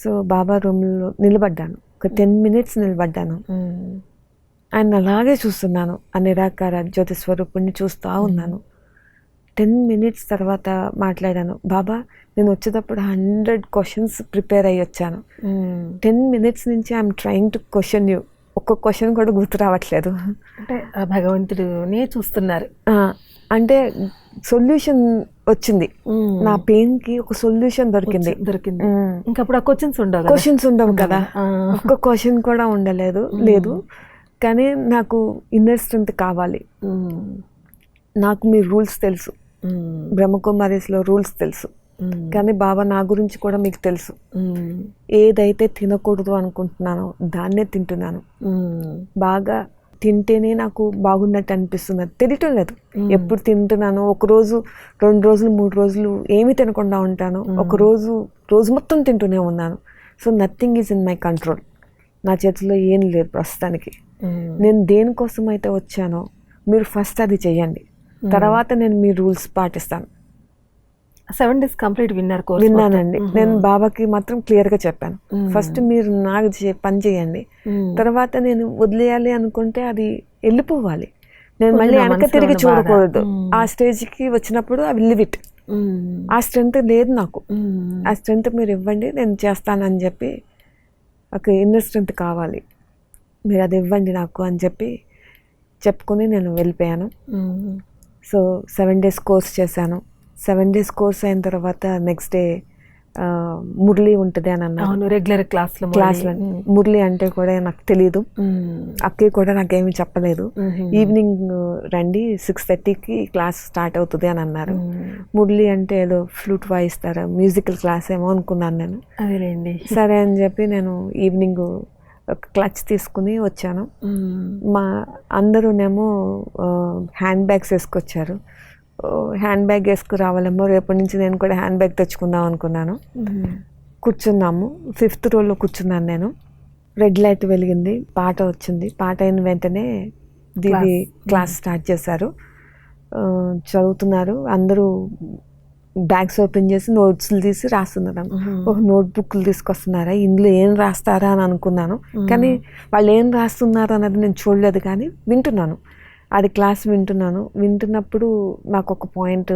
సో బాబా రూమ్లో నిలబడ్డాను, ఒక 10 minutes నిలబడ్డాను. ఆయన అలాగే చూస్తున్నాను, ఆ నిరాకార జ్యోతి స్వరూపుణ్ణి చూస్తూ ఉన్నాను. 10 minutes తర్వాత మాట్లాడాను, బాబా నేను వచ్చేటప్పుడు 100 questions ప్రిపేర్ అయ్యి వచ్చాను. 10 minutes నుంచి I'm trying to question you, ఒక్క క్వశ్చన్ కూడా గుర్తు రావట్లేదు. అంటే భగవంతుడిని చూస్తున్నారు. అంటే సొల్యూషన్ వచ్చింది, నా పెయిన్ కి ఒక సొల్యూషన్ దొరికింది. ఇంకా అప్పుడు క్వశ్చన్స్ ఉండవు కదా, ఒక్క క్వశ్చన్ కూడా లేదు. కానీ నాకు ఇన్నర్ స్ట్రెంత్ కావాలి. నాకు మీ రూల్స్ తెలుసు, బ్రహ్మకుమారీస్లో రూల్స్ తెలుసు, కానీ బాబా నా గురించి కూడా మీకు తెలుసు. ఏదైతే తినకూడదు అనుకుంటున్నానో దాన్నే తింటున్నాను. బాగా తింటేనే నాకు బాగున్నట్టు అనిపిస్తుంది, తెలియటం లేదు ఎప్పుడు తింటున్నాను. 1 రోజు 2 రోజులు 3 రోజులు ఏమీ తినకుండా ఉంటాను, ఒక రోజు మొత్తం తింటూనే ఉన్నాను. So nothing is in my control, నా చేతిలో ఏం లేదు ప్రస్తుతానికి. నేను దేనికోసం అయితే వచ్చానో మీరు ఫస్ట్ అది చెయ్యండి, తర్వాత నేను మీ రూల్స్ పాటిస్తాను. 7 days కంప్లీట్ విన్నానండి. నేను బాబాకి మాత్రం క్లియర్గా చెప్పాను, ఫస్ట్ మీరు నాకు పని చేయండి, తర్వాత నేను వదిలేయాలి అనుకుంటే అది వెళ్ళిపోవాలి, నేను మళ్ళీ వెనక తిరిగి చూడకూడదు. ఆ స్టేజ్కి వచ్చినప్పుడు అవి లివ్ ఇట్. ఆ స్ట్రెంత్ లేదు నాకు, ఆ స్ట్రెంత్ మీరు ఇవ్వండి నేను చేస్తానని చెప్పి, ఒక ఇన్నర్ స్ట్రెంత్ కావాలి, మీరు అది ఇవ్వండి నాకు అని చెప్పి చెప్పుకొని నేను వెళ్ళిపోయాను. సో 7 days కోర్స్ చేశాను. 7 days కోర్స్ అయిన తర్వాత నెక్స్ట్ డే మురళి ఉంటుంది అని అన్నారు, రెగ్యులర్ క్లాస్లో. మురళి అంటే కూడా నాకు తెలీదు, అక్కయ్య కూడా నాకేమీ చెప్పలేదు. ఈవినింగ్ రండి 6:30కి క్లాస్ స్టార్ట్ అవుతుంది అని అన్నారు. మురళి అంటే ఏదో ఫ్లూట్ వాయిస్తారు, మ్యూజికల్ క్లాస్ ఏమో అనుకున్నాను నేను. సరే అని చెప్పి నేను ఈవినింగ్ ఒక క్లచ్ తీసుకుని వచ్చాను. మా అందరూనేమో హ్యాండ్ బ్యాగ్స్ వేసుకొచ్చారు, హ్యాండ్ బ్యాగ్ వేసుకురావాలేమో, రేపటి నుంచి నేను కూడా హ్యాండ్ బ్యాగ్ తెచ్చుకుందాం అనుకున్నాను. కూర్చున్నాము, 5th రోలో కూర్చున్నాను నేను. రెడ్ లైట్ వెలిగింది, పాట వచ్చింది. పాట అయిన వెంటనే దీది క్లాస్ స్టార్ట్ చేశారు. చదువుతున్నారు అందరూ. బ్యాగ్స్ ఓపెన్ చేసి నోట్స్లు తీసి రాస్తున్నారు. నోట్బుక్లు తీసుకొస్తున్నారా, ఇందులో ఏం రాస్తారా అని అనుకున్నాను. కానీ వాళ్ళు ఏం రాస్తున్నారు అన్నది నేను చూడలేదు, కానీ వింటున్నాను. అది క్లాస్ వింటున్నప్పుడు నాకు ఒక పాయింట్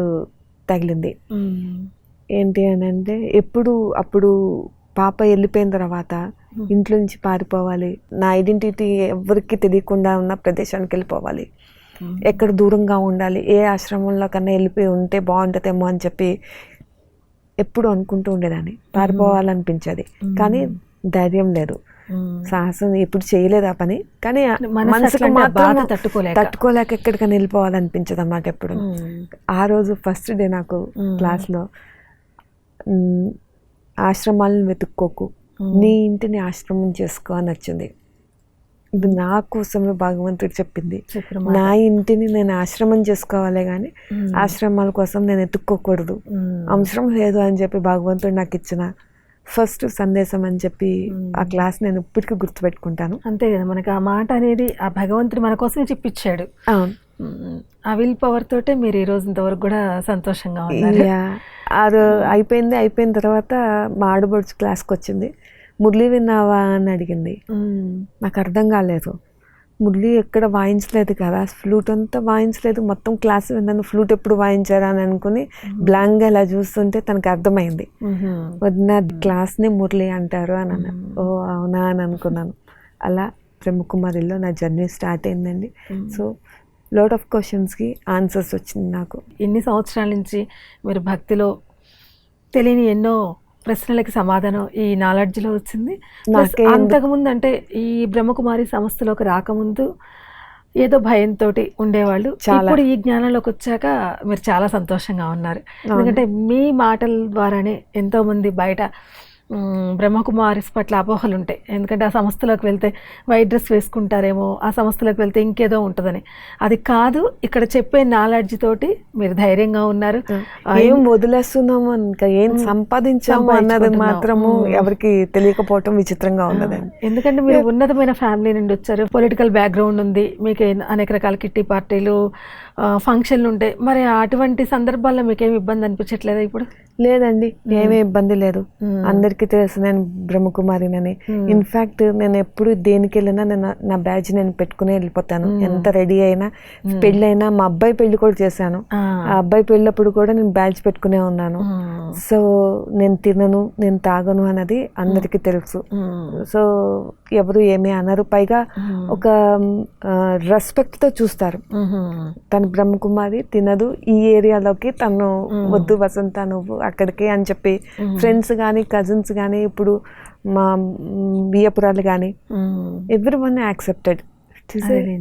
తగిలింది. ఏంటి అని అంటే, అప్పుడు పాప వెళ్ళిపోయిన తర్వాత ఇంట్లో నుంచి పారిపోవాలి, నా ఐడెంటిటీ ఎవరికి తెలియకుండా ఉన్న ప్రదేశానికి వెళ్ళిపోవాలి, ఎక్కడ దూరంగా ఉండాలి, ఏ ఆశ్రమంలో కన్నా వెళ్ళిపోయి ఉంటే బాగుంటుందేమో అని చెప్పి ఎప్పుడు అనుకుంటూ ఉండేదాన్ని. పారిపోవాలనిపించేది, కానీ ధైర్యం లేదు, సాహసం ఎప్పుడు చేయలేదు ఆ పని. కానీ మనసుకు మాత్రం తట్టుకోలేక ఎక్కడికైనా వెళ్ళిపోవాలనిపించదు అన్నమాట ఎప్పుడు. ఆ రోజు ఫస్ట్ డే నాకు క్లాస్లో ఆశ్రమాలను వెతుక్కోకు, నీ ఇంటిని ఆశ్రమం చేసుకో అని వచ్చింది. ఇది నా కోసమే భగవంతుడు చెప్పింది. నా ఇంటిని నేను ఆశ్రమం చేసుకోవాలి, కానీ ఆశ్రమాల కోసం నేను ఎత్తుక్కోకూడదు, అవసరం లేదు అని చెప్పి భగవంతుడు నాకు ఇచ్చిన ఫస్ట్ సందేశం అని చెప్పి ఆ క్లాస్ నేను ఇప్పటికీ గుర్తుపెట్టుకుంటాను. అంతే కదా, మనకి ఆ మాట అనేది ఆ భగవంతుడు మన కోసమే చెప్పించాడు. ఆ విల్ పవర్ తోటే మీరు ఈ రోజు ఇంతవరకు కూడా సంతోషంగా ఉన్నారు. అది అయిపోయిన తర్వాత మా ఆడబడుచు క్లాస్కి వచ్చింది. మురళి విన్నావా అని అడిగింది. నాకు అర్థం కాలేదు. మురళి ఎక్కడ వాయించలేదు కదా, ఫ్లూట్ అంతా వాయించలేదు, మొత్తం క్లాస్ విన్నాను, ఫ్లూట్ ఎప్పుడు వాయించారా అని అనుకుని బ్లాంక్గా ఇలా చూస్తుంటే తనకు అర్థమైంది. నా క్లాస్ని మురళి అంటారు అని అన్నాను. ఓ అవునా అని అనుకున్నాను. అలా బ్రహ్మకుమారిలో నా జర్నీ స్టార్ట్ అయిందండి. సో లాట్ ఆఫ్ క్వశ్చన్స్కి ఆన్సర్స్ వచ్చింది నాకు. ఇన్ని సంవత్సరాల నుంచి మీరు భక్తిలో తెలియని ఎన్నో ప్రశ్నలకి సమాధానం ఈ నాలెడ్జ్లో వచ్చింది. అంతకుముందు అంటే ఈ బ్రహ్మకుమారి సంస్థలోకి రాకముందు ఏదో భయంతో ఉండేవాళ్ళు, ఇప్పుడు ఈ జ్ఞానంలోకి వచ్చాక మీరు చాలా సంతోషంగా ఉన్నారు. ఎందుకంటే మీ మాటల ద్వారానే ఎంతోమంది బయట బ్రహ్మకుమారిస్ పట్ల అపోహలు ఉంటాయి. ఎందుకంటే ఆ సంస్థలోకి వెళ్తే వైట్ డ్రెస్ వేసుకుంటారేమో, ఆ సంస్థలోకి వెళ్తే ఇంకేదో ఉంటుందని. అది కాదు, ఇక్కడ చెప్పే నాలెడ్జ్ తోటి మీరు ధైర్యంగా ఉన్నారు. ఏం వదిలేస్తున్నాము, ఇంకా ఏం సంపాదించాము అన్నది మాత్రము ఎవరికి తెలియకపోవటం విచిత్రంగా ఉన్నది. ఎందుకంటే మీరు ఉన్నతమైన ఫ్యామిలీ నుండి వచ్చారు, పొలిటికల్ బ్యాక్గ్రౌండ్ ఉంది, మీకు అనేక రకాల కిట్టి పార్టీలు ఫంక్షన్లు ఉంటాయి. మరి అటువంటి సందర్భాల్లో మీకేమి ఇబ్బంది అనిపించట్లేదా ఇప్పుడు? లేదండి, ఏమీ ఇబ్బంది లేదు. అందరికీ తెలుసు నేను బ్రహ్మకుమారినని. ఇన్ఫ్యాక్ట్ నేను ఎప్పుడు దేనికి వెళ్ళినా నేను నా బ్యాడ్జ్ నేను పెట్టుకుని వెళ్ళిపోతాను. ఎంత రెడీ అయినా, పెళ్ళైనా, మా అబ్బాయి పెళ్లి కూడా చేశాను. ఆ అబ్బాయి పెళ్ళప్పుడు కూడా నేను బ్యాడ్జ్ పెట్టుకునే ఉన్నాను. సో నేను తినను, నేను తాగను అన్నది అందరికీ తెలుసు. సో ఎవరు ఏమీ అనరు. పైగా ఒక రెస్పెక్ట్తో చూస్తారు. తను బ్రహ్మకుమారి, తినదు, ఈ ఏరియాలోకి తను వద్దు, వసంత నువ్వు అక్కడికి అని చెప్పి ఫ్రెండ్స్ కానీ కజిన్స్ కానీ ఇప్పుడు మా బియ్యపురాలు కానీ ఎవ్రీవన్ యాక్సెప్టెడ్.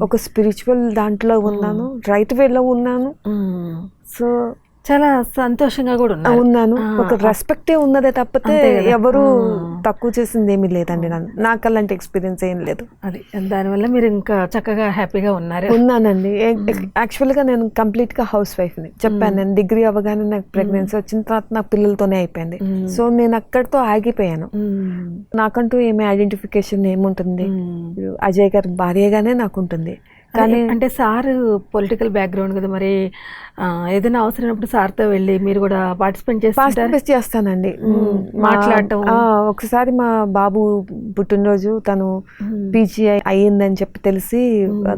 ఒక స్పిరిచువల్ దాంట్లో ఉన్నాను, రైట్ వేలో ఉన్నాను. సో చాలా సంతోషంగా కూడా ఉన్నాను. ఒక రెస్పెక్టే ఉన్నదే తప్పితే ఎవరు తక్కువ చేసింది ఏమీ లేదండి. నాకు అలాంటి ఎక్స్పీరియన్స్ ఏం లేదు. అది దానివల్ల మీరు ఇంకా చక్కగా హ్యాపీగా ఉన్నానండి. యాక్చువల్గా నేను కంప్లీట్గా హౌస్ వైఫ్ని చెప్పాను. నేను డిగ్రీ అవ్వగానే నాకు ప్రెగ్నెన్సీ వచ్చిన తర్వాత నాకు పిల్లలతోనే అయిపోయింది. సో నేను అక్కడితో ఆగిపోయాను. నాకంటూ ఏమీ ఐడెంటిఫికేషన్ ఏముంటుంది, అజయ్ గారి భార్యగానే నాకు ఉంటుంది. కానీ అంటే సార్ పొలిటికల్ బ్యాక్గ్రౌండ్ కదా, మరి ఏదైనా అవసరమైనప్పుడు సార్తో వెళ్ళి మీరు కూడా పార్టిసిపేట్ చేస్తానండి, మాట్లాడటం. ఒకసారి మా బాబు పుట్టినరోజు తను పీజీ అయ్యిందని చెప్పి తెలిసి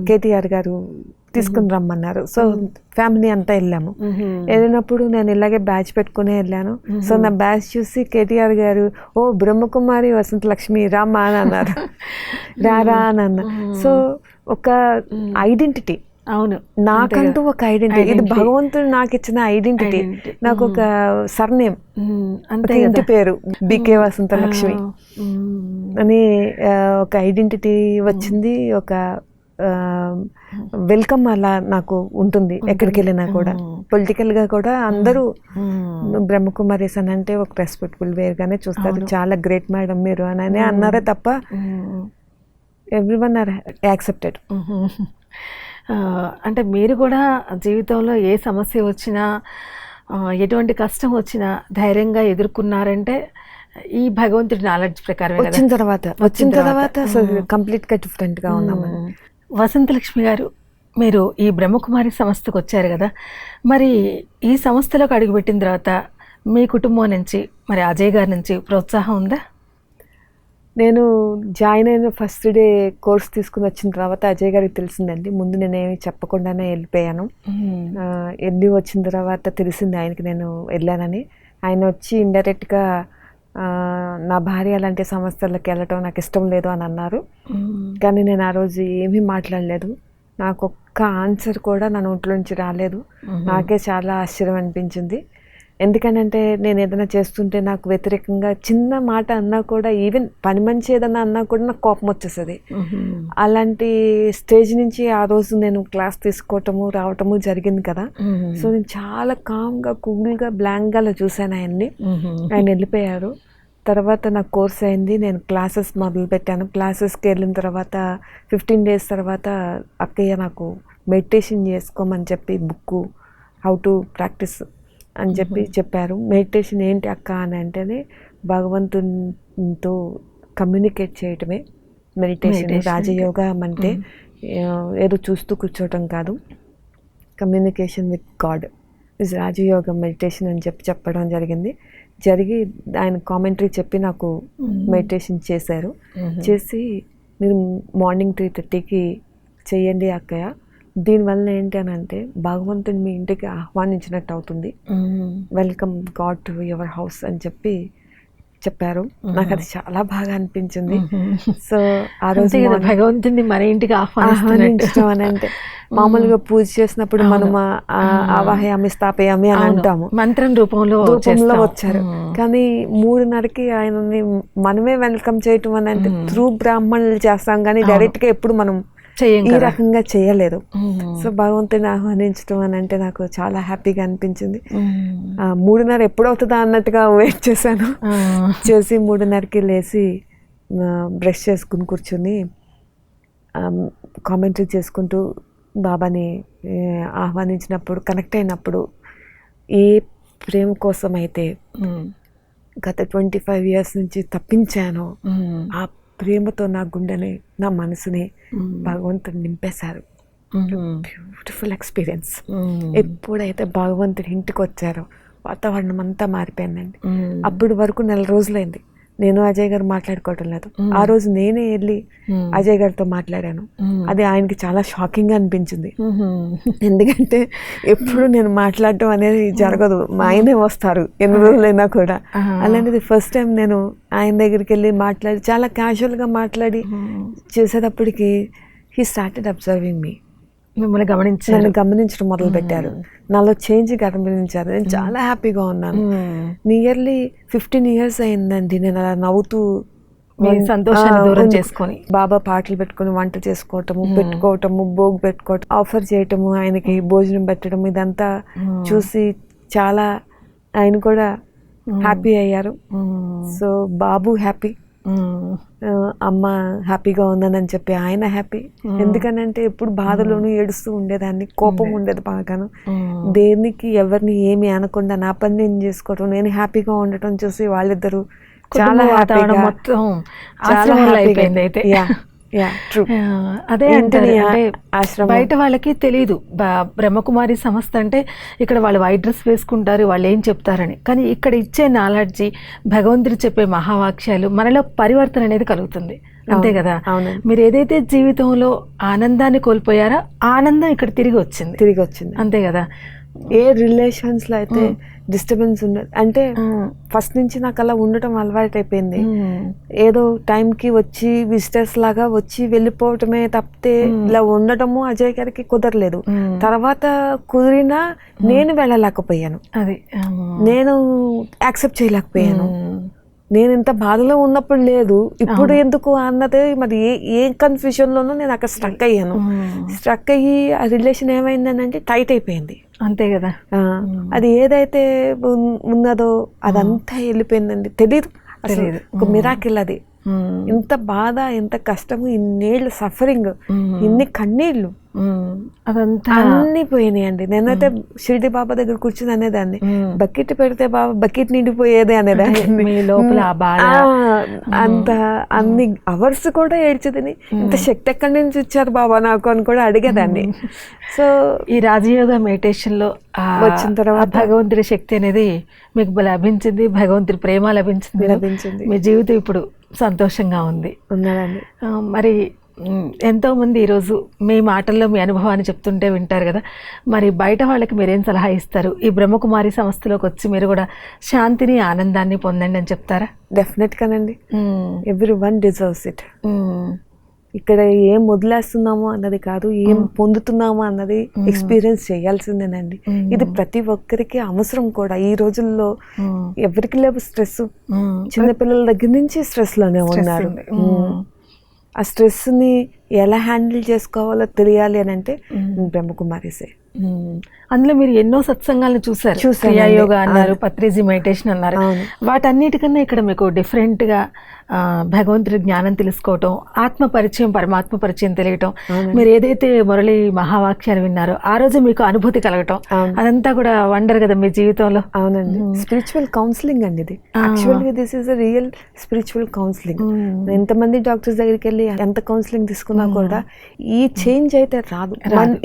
కేటీఆర్ గారు తీసుకుని రమ్మన్నారు. సో ఫ్యామిలీ అంతా వెళ్ళాము. వెళ్ళినప్పుడు నేను ఇలాగే బ్యాచ్ పెట్టుకునే వెళ్ళాను. సో నా బ్యాచ్ చూసి కేటీఆర్ గారు, ఓ బ్రహ్మకుమారి వసంత లక్ష్మి రామ్మా అని అన్నారు. రారా అని అన్న. సో ఒక ఐడెంటిటీ, అవును, నాకంటూ ఒక ఐడెంటిటీ. ఇది భగవంతుడు నాకు ఇచ్చిన ఐడెంటిటీ. నాకు ఒక సర్నేమ్, ఇంటి పేరు బికే వసంత లక్ష్మి అని ఒక ఐడెంటిటీ వచ్చింది. ఒక వెల్కమ్ అలా నాకు ఉంటుంది ఎక్కడికి వెళ్ళినా కూడా. పొలిటికల్గా కూడా అందరూ బ్రహ్మకుమారీస్ అని అంటే ఒక రెస్పెక్టబుల్ వేర్గానే చూస్తారు. చాలా గ్రేట్ మేడం మీరు అని అన్నారే తప్ప ఎవ్రీవన్ ఆర్ యాక్సెప్టెడ్. అంటే మీరు కూడా జీవితంలో ఏ సమస్య వచ్చినా ఎటువంటి కష్టం వచ్చినా ధైర్యంగా ఎదుర్కొన్నారంటే ఈ భగవంతుడి నాలెడ్జ్ ప్రకారం వచ్చిన తర్వాత అసలు కంప్లీట్గా డిఫరెంట్గా ఉన్నామని. వసంతలక్ష్మి గారు, మీరు ఈ బ్రహ్మకుమారి సంస్థకు వచ్చారు కదా, మరి ఈ సంస్థలోకి అడుగుపెట్టిన తర్వాత మీ కుటుంబం నుంచి, మరి అజయ్ గారి నుంచి ప్రోత్సాహం ఉందా? నేను జాయిన్ అయిన ఫస్ట్ డే కోర్స్ తీసుకుని వచ్చిన తర్వాత అజయ్ గారికి తెలిసిందండి. ముందు నేనేమి చెప్పకుండానే వెళ్ళిపోయాను. వెళ్ళి వచ్చిన తర్వాత తెలిసింది ఆయనకి నేను వెళ్ళానని. ఆయన వచ్చి ఇండైరెక్ట్గా నా భార్య అలాంటి సంస్థలకు వెళ్ళటం నాకు ఇష్టం లేదు అని అన్నారు. కానీ నేను ఆ రోజు ఏమీ మాట్లాడలేదు. నాకు ఒక్క ఆన్సర్ కూడా నా నోట్లో నుంచి రాలేదు. నాకే చాలా ఆశ్చర్యం అనిపించింది. ఎందుకనంటే నేను ఏదైనా చేస్తుంటే నాకు వ్యతిరేకంగా చిన్న మాట అన్నా కూడా, ఈవెన్ పని మంచి ఏదన్నా అన్నా కూడా నాకు కోపం వచ్చేస్తుంది. అలాంటి స్టేజ్ నుంచి ఆ రోజు నేను క్లాస్ తీసుకోవటము రావటము జరిగింది కదా. సో నేను చాలా కామ్గా కూల్గా బ్లాంక్గా అలా చూశాను ఆయన్ని. ఆయన వెళ్ళిపోయారు. తర్వాత నాకు కోర్స్ అయింది. నేను క్లాసెస్ మొదలుపెట్టాను. క్లాసెస్కి వెళ్ళిన తర్వాత 15 days తర్వాత అక్కయ్య నాకు మెడిటేషన్ చేసుకోమని చెప్పి బుక్ హౌ టు ప్రాక్టీస్ అని చెప్పారు. మెడిటేషన్ ఏంటి అక్క అని అంటేనే భగవంతునితో కమ్యూనికేట్ చేయటమే మెడిటేషన్. రాజయోగం అంటే ఏదో చూస్తూ కూర్చోవటం కాదు, కమ్యూనికేషన్ విత్ గాడ్ ఇస్ రాజయోగం మెడిటేషన్ అని చెప్పడం జరిగింది. ఆయన కామెంటరీ చెప్పి నాకు మెడిటేషన్ చేశారు. చేసి మీరు మార్నింగ్ 3:30కి చెయ్యండి అక్కయ్య, దీనివల్ల ఏంటి అని అంటే భగవంతుని మీ ఇంటికి ఆహ్వానించినట్టు అవుతుంది, welcome God to your house అని చెప్పారు. నాకు అది చాలా బాగా అనిపించింది. సో ఆ రోజు భగవంతుని మన ఇంటికి ఆహ్వానించడం అని అంటే మామూలుగా పూజ చేసినప్పుడు మనం ఆవాహయామి స్థాపయామి అని అంటాము, మంత్రం రూపంలో వచ్చారు. కానీ 3:30కి ఆయనని మనమే వెల్కమ్ చేయటం అని అంటే త్రూ బ్రాహ్మణులు చేస్తాం, కానీ డైరెక్ట్గా ఎప్పుడు మనం ఈ రకంగా చేయలేదు. సో భగవంతుని ఆహ్వానించడం అని అంటే నాకు చాలా హ్యాపీగా అనిపించింది. 3:30 ఎప్పుడవుతుందా అన్నట్టుగా వెయిట్ చేశాను. చేసి 3:30కి లేచి బ్రష్ చేసుకుని కూర్చుని కామెంటరీ చేసుకుంటూ బాబాని ఆహ్వానించినప్పుడు, కనెక్ట్ అయినప్పుడు, ఏ ప్రేమ కోసం అయితే గత 25 years నుంచి తప్పించానో ఆ ప్రేమతో నా గుండెని, నా మనసుని భగవంతుడు నింపేశారు. Beautiful experience. ఎప్పుడైతే భగవంతుడి ఇంటికి వచ్చారో వాతావరణం అంతా మారిపోయిందండి. అప్పటి వరకు 4 రోజులైంది నేను అజయ్ గారు మాట్లాడుకోవటం లేదు. ఆ రోజు నేనే వెళ్ళి అజయ్ గారితో మాట్లాడాను. అది ఆయనకి చాలా షాకింగ్గా అనిపించింది. ఎందుకంటే ఎప్పుడు నేను మాట్లాడటం అనేది జరగదు, మా ఆయనే వస్తారు ఎన్ని రోజులైనా కూడా. అలాంటిది ఫస్ట్ టైం నేను ఆయన దగ్గరికి వెళ్ళి మాట్లాడి చాలా క్యాజువల్గా మాట్లాడి చేసేటప్పటికి హీ స్టార్టెడ్ అబ్జర్వింగ్ మీ. నన్ను గమనించడం మొదలు పెట్టారు. నాలో చేంజ్ గమనించారు. నేను చాలా హ్యాపీగా ఉన్నాను. నియర్లీ 15 years అయిందండి నేను అలా నవ్వుతూ సంతోషాన్ని దూరం చేసుకొని బాబా పాటలు పెట్టుకుని వంట చేసుకోవటము, పెట్టుకోవటము, భోగు పెట్టుకోవటం, ఆఫర్ చేయటము, ఆయనకి భోజనం పెట్టడం, ఇదంతా చూసి చాలా ఆయన కూడా హ్యాపీ అయ్యారు. సో బాబు హ్యాపీ, అమ్మ హ్యాపీగా ఉందని చెప్పి ఆయన హ్యాపీ. ఎందుకనంటే ఎప్పుడు బాధలోనూ ఏడుస్తూ ఉండేదాన్ని, కోపం ఉండేది బాగాను. దేనికి ఎవరిని ఏమి అనకుండా నా పని నేను చేసుకోవటం, నేను హ్యాపీగా ఉండటం చూసి వాళ్ళిద్దరూ చాలా అదే అంటారు. అంటే బయట వాళ్ళకి తెలియదు బ్రహ్మకుమారి సంస్థ అంటే ఇక్కడ వాళ్ళు వైట్ డ్రెస్ వేసుకుంటారు, వాళ్ళు ఏం చెప్తారని. కానీ ఇక్కడ ఇచ్చే నాలెడ్జి, భగవంతుడు చెప్పే మహావాక్యాలు మనలో పరివర్తన అనేది కలుగుతుంది. అంతే కదా. మీరు ఏదైతే జీవితంలో ఆనందాన్ని కోల్పోయారో ఆనందం ఇక్కడ తిరిగి వచ్చింది. అంతే కదా. ఏ రిలేషన్స్లో అయితే డిస్టర్బెన్స్ ఉండదు. అంటే ఫస్ట్ నుంచి నాకు అలా ఉండటం అలవాటు అయిపోయింది. ఏదో టైంకి వచ్చి విజిటర్స్ లాగా వచ్చి వెళ్ళిపోవటమే తప్పితే ఇలా ఉండటము అజయ్ గారికి కుదరలేదు. తర్వాత కుదిరినా నేను వెళ్ళలేకపోయాను, అది నేను యాక్సెప్ట్ చేయలేకపోయాను. నేను ఇంత బాధలో ఉన్నప్పుడు లేదు, ఇప్పుడు ఎందుకు అన్నదే మరి ఏ కన్ఫ్యూజన్లోనూ నేను అక్కడ స్ట్రక్ అయ్యి ఆ రిలేషన్ ఏమైందని అంటే టైట్ అయిపోయింది. అంతే కదా. అది ఏదైతే ఉన్నదో అదంతా వెళ్ళిపోయిందండి. తెలీదు అసలు, ఒక మిరాకిల్ అది. ఇంత బాధ, ఎంత కష్టము, ఇన్నేళ్ళు సఫరింగ్, ఇన్ని కన్నీళ్ళు, అదంతా అన్ని పోయినాయండి. నేనైతే షిరిడి బాబా దగ్గర కూర్చుని అనేదాన్ని, బకెట్ పెడితే బాబా బకెట్ నిండిపోయేది అనేదాన్ని. మీ లోపల ఆ బాధ, అంత అన్ని అవర్స్ కూడా ఏడ్చేదని, ఇంత శక్తి ఎక్కడి నుంచి ఇచ్చారు బాబా నాకు అని కూడా అడిగేదాన్ని. సో ఈ రాజయోగ మెడిటేషన్ లో వచ్చిన తర్వాత భగవంతుడి శక్తి అనేది మీకు లభించింది, భగవంతుడి ప్రేమ లభించింది. మీ జీవితం ఇప్పుడు సంతోషంగా ఉంది. ఉన్నానండి. మరి ఎంతోమంది ఈరోజు మీ మాటల్లో మీ అనుభవాన్ని చెప్తుంటే వింటారు కదా, మరి బయట వాళ్ళకి మీరేం సలహా ఇస్తారు? ఈ బ్రహ్మకుమారి సంస్థలోకి వచ్చి మీరు కూడా శాంతిని, ఆనందాన్ని పొందండి అని చెప్తారా? డెఫినెట్గానండి. Everyone deserves it. ఇక్కడ ఏం వదిలేస్తున్నామో అన్నది కాదు, ఏం పొందుతున్నామో అన్నది ఎక్స్పీరియన్స్ చేయాల్సిందేనండి. ఇది ప్రతి ఒక్కరికి అవసరం కూడా. ఈ రోజుల్లో ఎవరికి లేవు స్ట్రెస్. చిన్నపిల్లల దగ్గర నుంచి స్ట్రెస్ లోనే ఉన్నారు. ఆ స్ట్రెస్ని ఎలా హ్యాండిల్ చేసుకోవాలో తెలియాలి అని అంటే బ్రహ్మకుమారిసే. అందులో మీరు ఎన్నో సత్సంగాలను చూసారు. క్రియాయోగా అన్నారు, పత్రిజీ మెడిటేషన్ అన్నారు. వాటన్నిటికన్నా ఇక్కడ మీకు డిఫరెంట్గా భగవంతుడి జ్ఞానం తెలుసుకోవటం, ఆత్మ పరిచయం, పరమాత్మ పరిచయం తెలియటం, మీరు ఏదైతే మురళి మహావాక్యాలు విన్నారో ఆ రోజు మీకు అనుభూతి కలగటం, అదంతా కూడా వండర్ కదా మీ జీవితంలో. అవునండి. స్పిరిచువల్ కౌన్సిలింగ్ అండి ఇది. యాక్చువల్గా this is a real spiritual counselling. ఎంతమంది డాక్టర్స్ దగ్గరికి వెళ్ళి ఎంత కౌన్సిలింగ్ తీసుకున్నా కూడా ఈ చేంజ్ అయితే రాదు.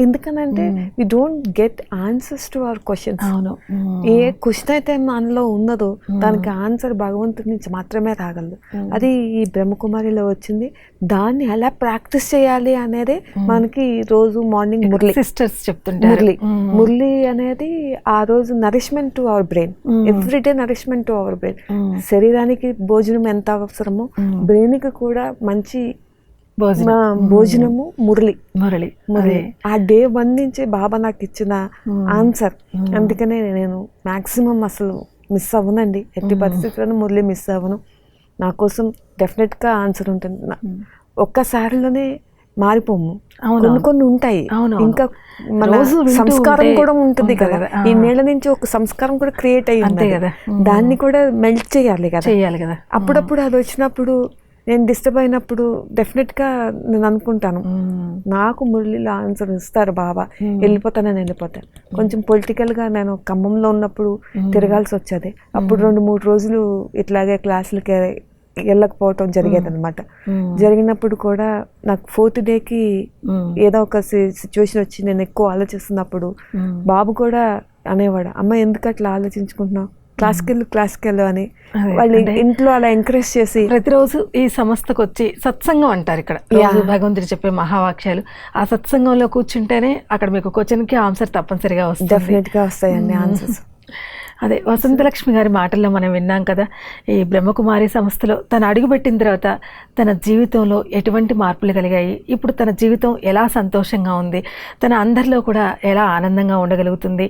ఎందుకనంటే we don't get answers to our questions. ఏ క్వశ్చన్ అయితే మనలో ఉన్నదో దానికి ఆన్సర్ భగవంతుడి నుంచి మాత్రమే రాగలదు. అది ఈ బ్రహ్మకుమారిలో వచ్చింది. దాన్ని ఎలా ప్రాక్టీస్ చేయాలి అనేది మనకి రోజు మార్నింగ్ మురళి సిస్టర్స్ చెప్తుంటారు. మురళి అనేది ఆ రోజు nourishment to our brain. Everyday nourishment to our brain. శరీరానికి భోజనం ఎంత అవసరమో బ్రెయిన్ కి కూడా మంచి భోజనము మురళి. ఆ డే 1 నుంచి బాబా నాకు ఇచ్చిన ఆన్సర్. అందుకనే నేను మాక్సిమం అసలు మిస్ అవ్వనండి. ఎట్టి పరిస్థితులను మురళి మిస్ అవ్వను. నా కోసం డెఫినెట్గా ఆన్సర్ ఉంటుంది. ఒక్కసారిలోనే మారిపోము. కొన్ని ఉంటాయి, ఇంకా మన సంస్కారం కూడా ఉంటుంది కదా. ఈ నేల నుంచి ఒక సంస్కారం కూడా క్రియేట్ అయ్యింది కదా, దాన్ని కూడా మెల్ట్ చేయాలి కదా. అప్పుడప్పుడు అది వచ్చినప్పుడు నేను డిస్టర్బ్ అయినప్పుడు డెఫినెట్గా నేను అనుకుంటాను, నాకు మురళిలో ఆన్సర్ ఇస్తారు బాబా, వెళ్ళిపోతాను. కొంచెం పొలిటికల్గా నేను ఖమ్మంలో ఉన్నప్పుడు తిరగాల్సి వచ్చేది. అప్పుడు 2-3 రోజులు ఇట్లాగే క్లాసులకి వెళ్ళకపోవటం జరిగేది అనమాట. జరిగినప్పుడు కూడా నాకు 4th డేకి ఏదో ఒక సిచ్యువేషన్ వచ్చి నేను ఎక్కువ ఆలోచిస్తున్నప్పుడు బాబు కూడా అనేవాడు, అమ్మ ఎందుకు అట్లా ఆలోచించుకుంటున్నావు, క్లాస్కి వెళ్ళు అని వాళ్ళు ఇంట్లో అలా ఎంకరేజ్ చేసి. ప్రతిరోజు ఈ సంస్థకు వచ్చి సత్సంగం అంటారు ఇక్కడ, భగవంతుడు చెప్పే మహావాక్యాలు. ఆ సత్సంగంలో కూర్చుంటేనే అక్కడ మీకు క్వశ్చన్కి ఆన్సర్ తప్పనిసరిగా వస్తుంది. డెఫినెట్గా వస్తాయండి ఆన్సర్స్. అదే వసంతలక్ష్మి గారి మాటల్లో మనం విన్నాం కదా, ఈ బ్రహ్మకుమారి సంస్థలో తను అడుగుపెట్టిన తర్వాత తన జీవితంలో ఎటువంటి మార్పులు కలిగాయి, ఇప్పుడు తన జీవితం ఎలా సంతోషంగా ఉంది, తన అందరిలో కూడా ఎలా ఆనందంగా ఉండగలుగుతుంది.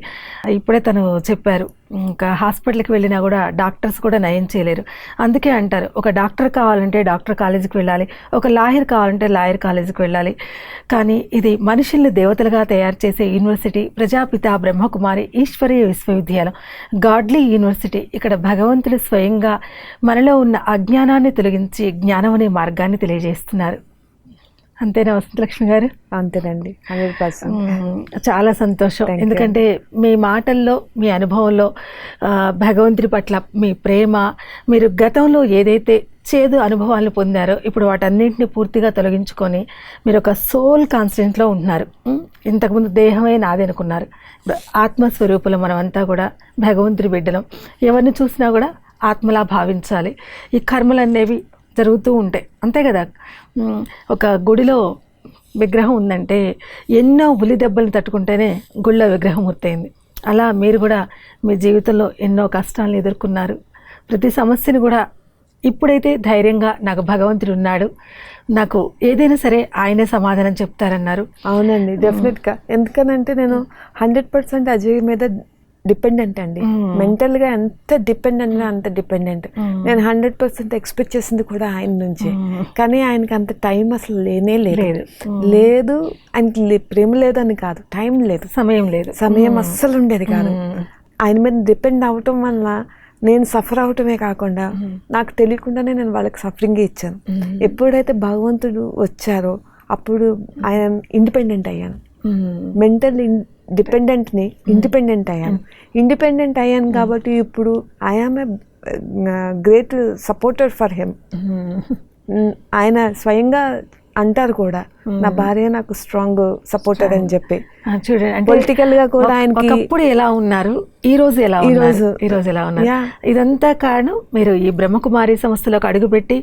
ఇప్పుడే తను చెప్పారు, ఇంకా హాస్పిటల్కి వెళ్ళినా కూడా డాక్టర్స్ కూడా నయం చేయలేరు. అందుకే అంటారు, ఒక డాక్టర్ కావాలంటే డాక్టర్ కాలేజీకి వెళ్ళాలి, ఒక లాయర్ కావాలంటే లాయర్ కాలేజీకి వెళ్ళాలి. కానీ ఇది మనుషుల్ని దేవతలుగా తయారు చేసే యూనివర్సిటీ ప్రజాపిత బ్రహ్మకుమారి ఈశ్వరీయ విశ్వవిద్యాలయం, గాడ్లీ యూనివర్సిటీ. ఇక్కడ భగవంతుడు స్వయంగా మనలో ఉన్న అజ్ఞానాన్ని తొలగించి జ్ఞానం అనే మార్గాన్ని తెలియజేస్తున్నారు. అంతేనా వసంతలక్ష్మి గారు? అంతేనండి, 100%. చాలా సంతోషం. ఎందుకంటే మీ మాటల్లో, మీ అనుభవంలో భగవంతుడి పట్ల మీ ప్రేమ, మీరు గతంలో ఏదైతే చేదు అనుభవాలను పొందారో ఇప్పుడు వాటన్నింటినీ పూర్తిగా తొలగించుకొని మీరు ఒక సోల్ కాన్స్టెంట్లో ఉంటున్నారు. ఇంతకుముందు దేహమే నాది అనుకున్నారు. ఆత్మస్వరూపులు మనమంతా కూడా భగవంతుడి బిడ్డలం. ఎవరిని చూసినా కూడా ఆత్మలా భావించాలి. ఈ కర్మలు అనేవి జరుగుతూ ఉంటాయి, అంతే కదా. ఒక గుడిలో విగ్రహం ఉందంటే ఎన్నో ఉలి దెబ్బలను తట్టుకుంటేనే గుళ్ళో విగ్రహం పూర్తయింది. అలా మీరు కూడా మీ జీవితంలో ఎన్నో కష్టాలను ఎదుర్కొన్నారు. ప్రతి సమస్యను కూడా ఇప్పుడైతే ధైర్యంగా నాకు భగవంతుడు ఉన్నాడు, నాకు ఏదైనా సరే ఆయనే సమాధానం చెప్తారన్నారు. అవునండి, డెఫినెట్గా. ఎందుకనంటే నేను 100% అజయ్ మీద డిపెండెంట్ అండి. మెంటల్గా ఎంత డిపెండెంట్ అంత డిపెండెంట్. నేను 100% ఎక్స్పెక్ట్ చేసింది కూడా ఆయన నుంచి. కానీ ఆయనకి అంత టైం అసలు లేనే లేదు. ఆయనకి ప్రేమ లేదని కాదు, టైం లేదు, సమయం అస్సలు ఉండేది కాదు. ఆయన మీద డిపెండ్ అవటం వల్ల నేను సఫర్ అవటమే కాకుండా నాకు తెలియకుండానే నేను వాళ్ళకి సఫరింగ్ ఇచ్చాను. ఎప్పుడైతే భగవంతుడు వచ్చారో అప్పుడు ఆయన ఇండిపెండెంట్ అయ్యాను. మెంటల్ ఇండిపెండెంట్ అయ్యాను కాబట్టి ఇప్పుడు I am a great supporter for him. ఆయన స్వయంగా అంటారు కూడా నా భార్య నాకు స్ట్రాంగ్ సపోర్టర్ అని చెప్పి. చూడండి, అంటే పొలిటికల్ గా కూడా ఆయనకి ఒకప్పుడు ఎలా ఉన్నారు, ఈ రోజు ఎలా ఉన్నారు, ఇదంతా కారణం మీరు ఈ బ్రహ్మకుమారి సంస్థలోకి అడుగుపెట్టి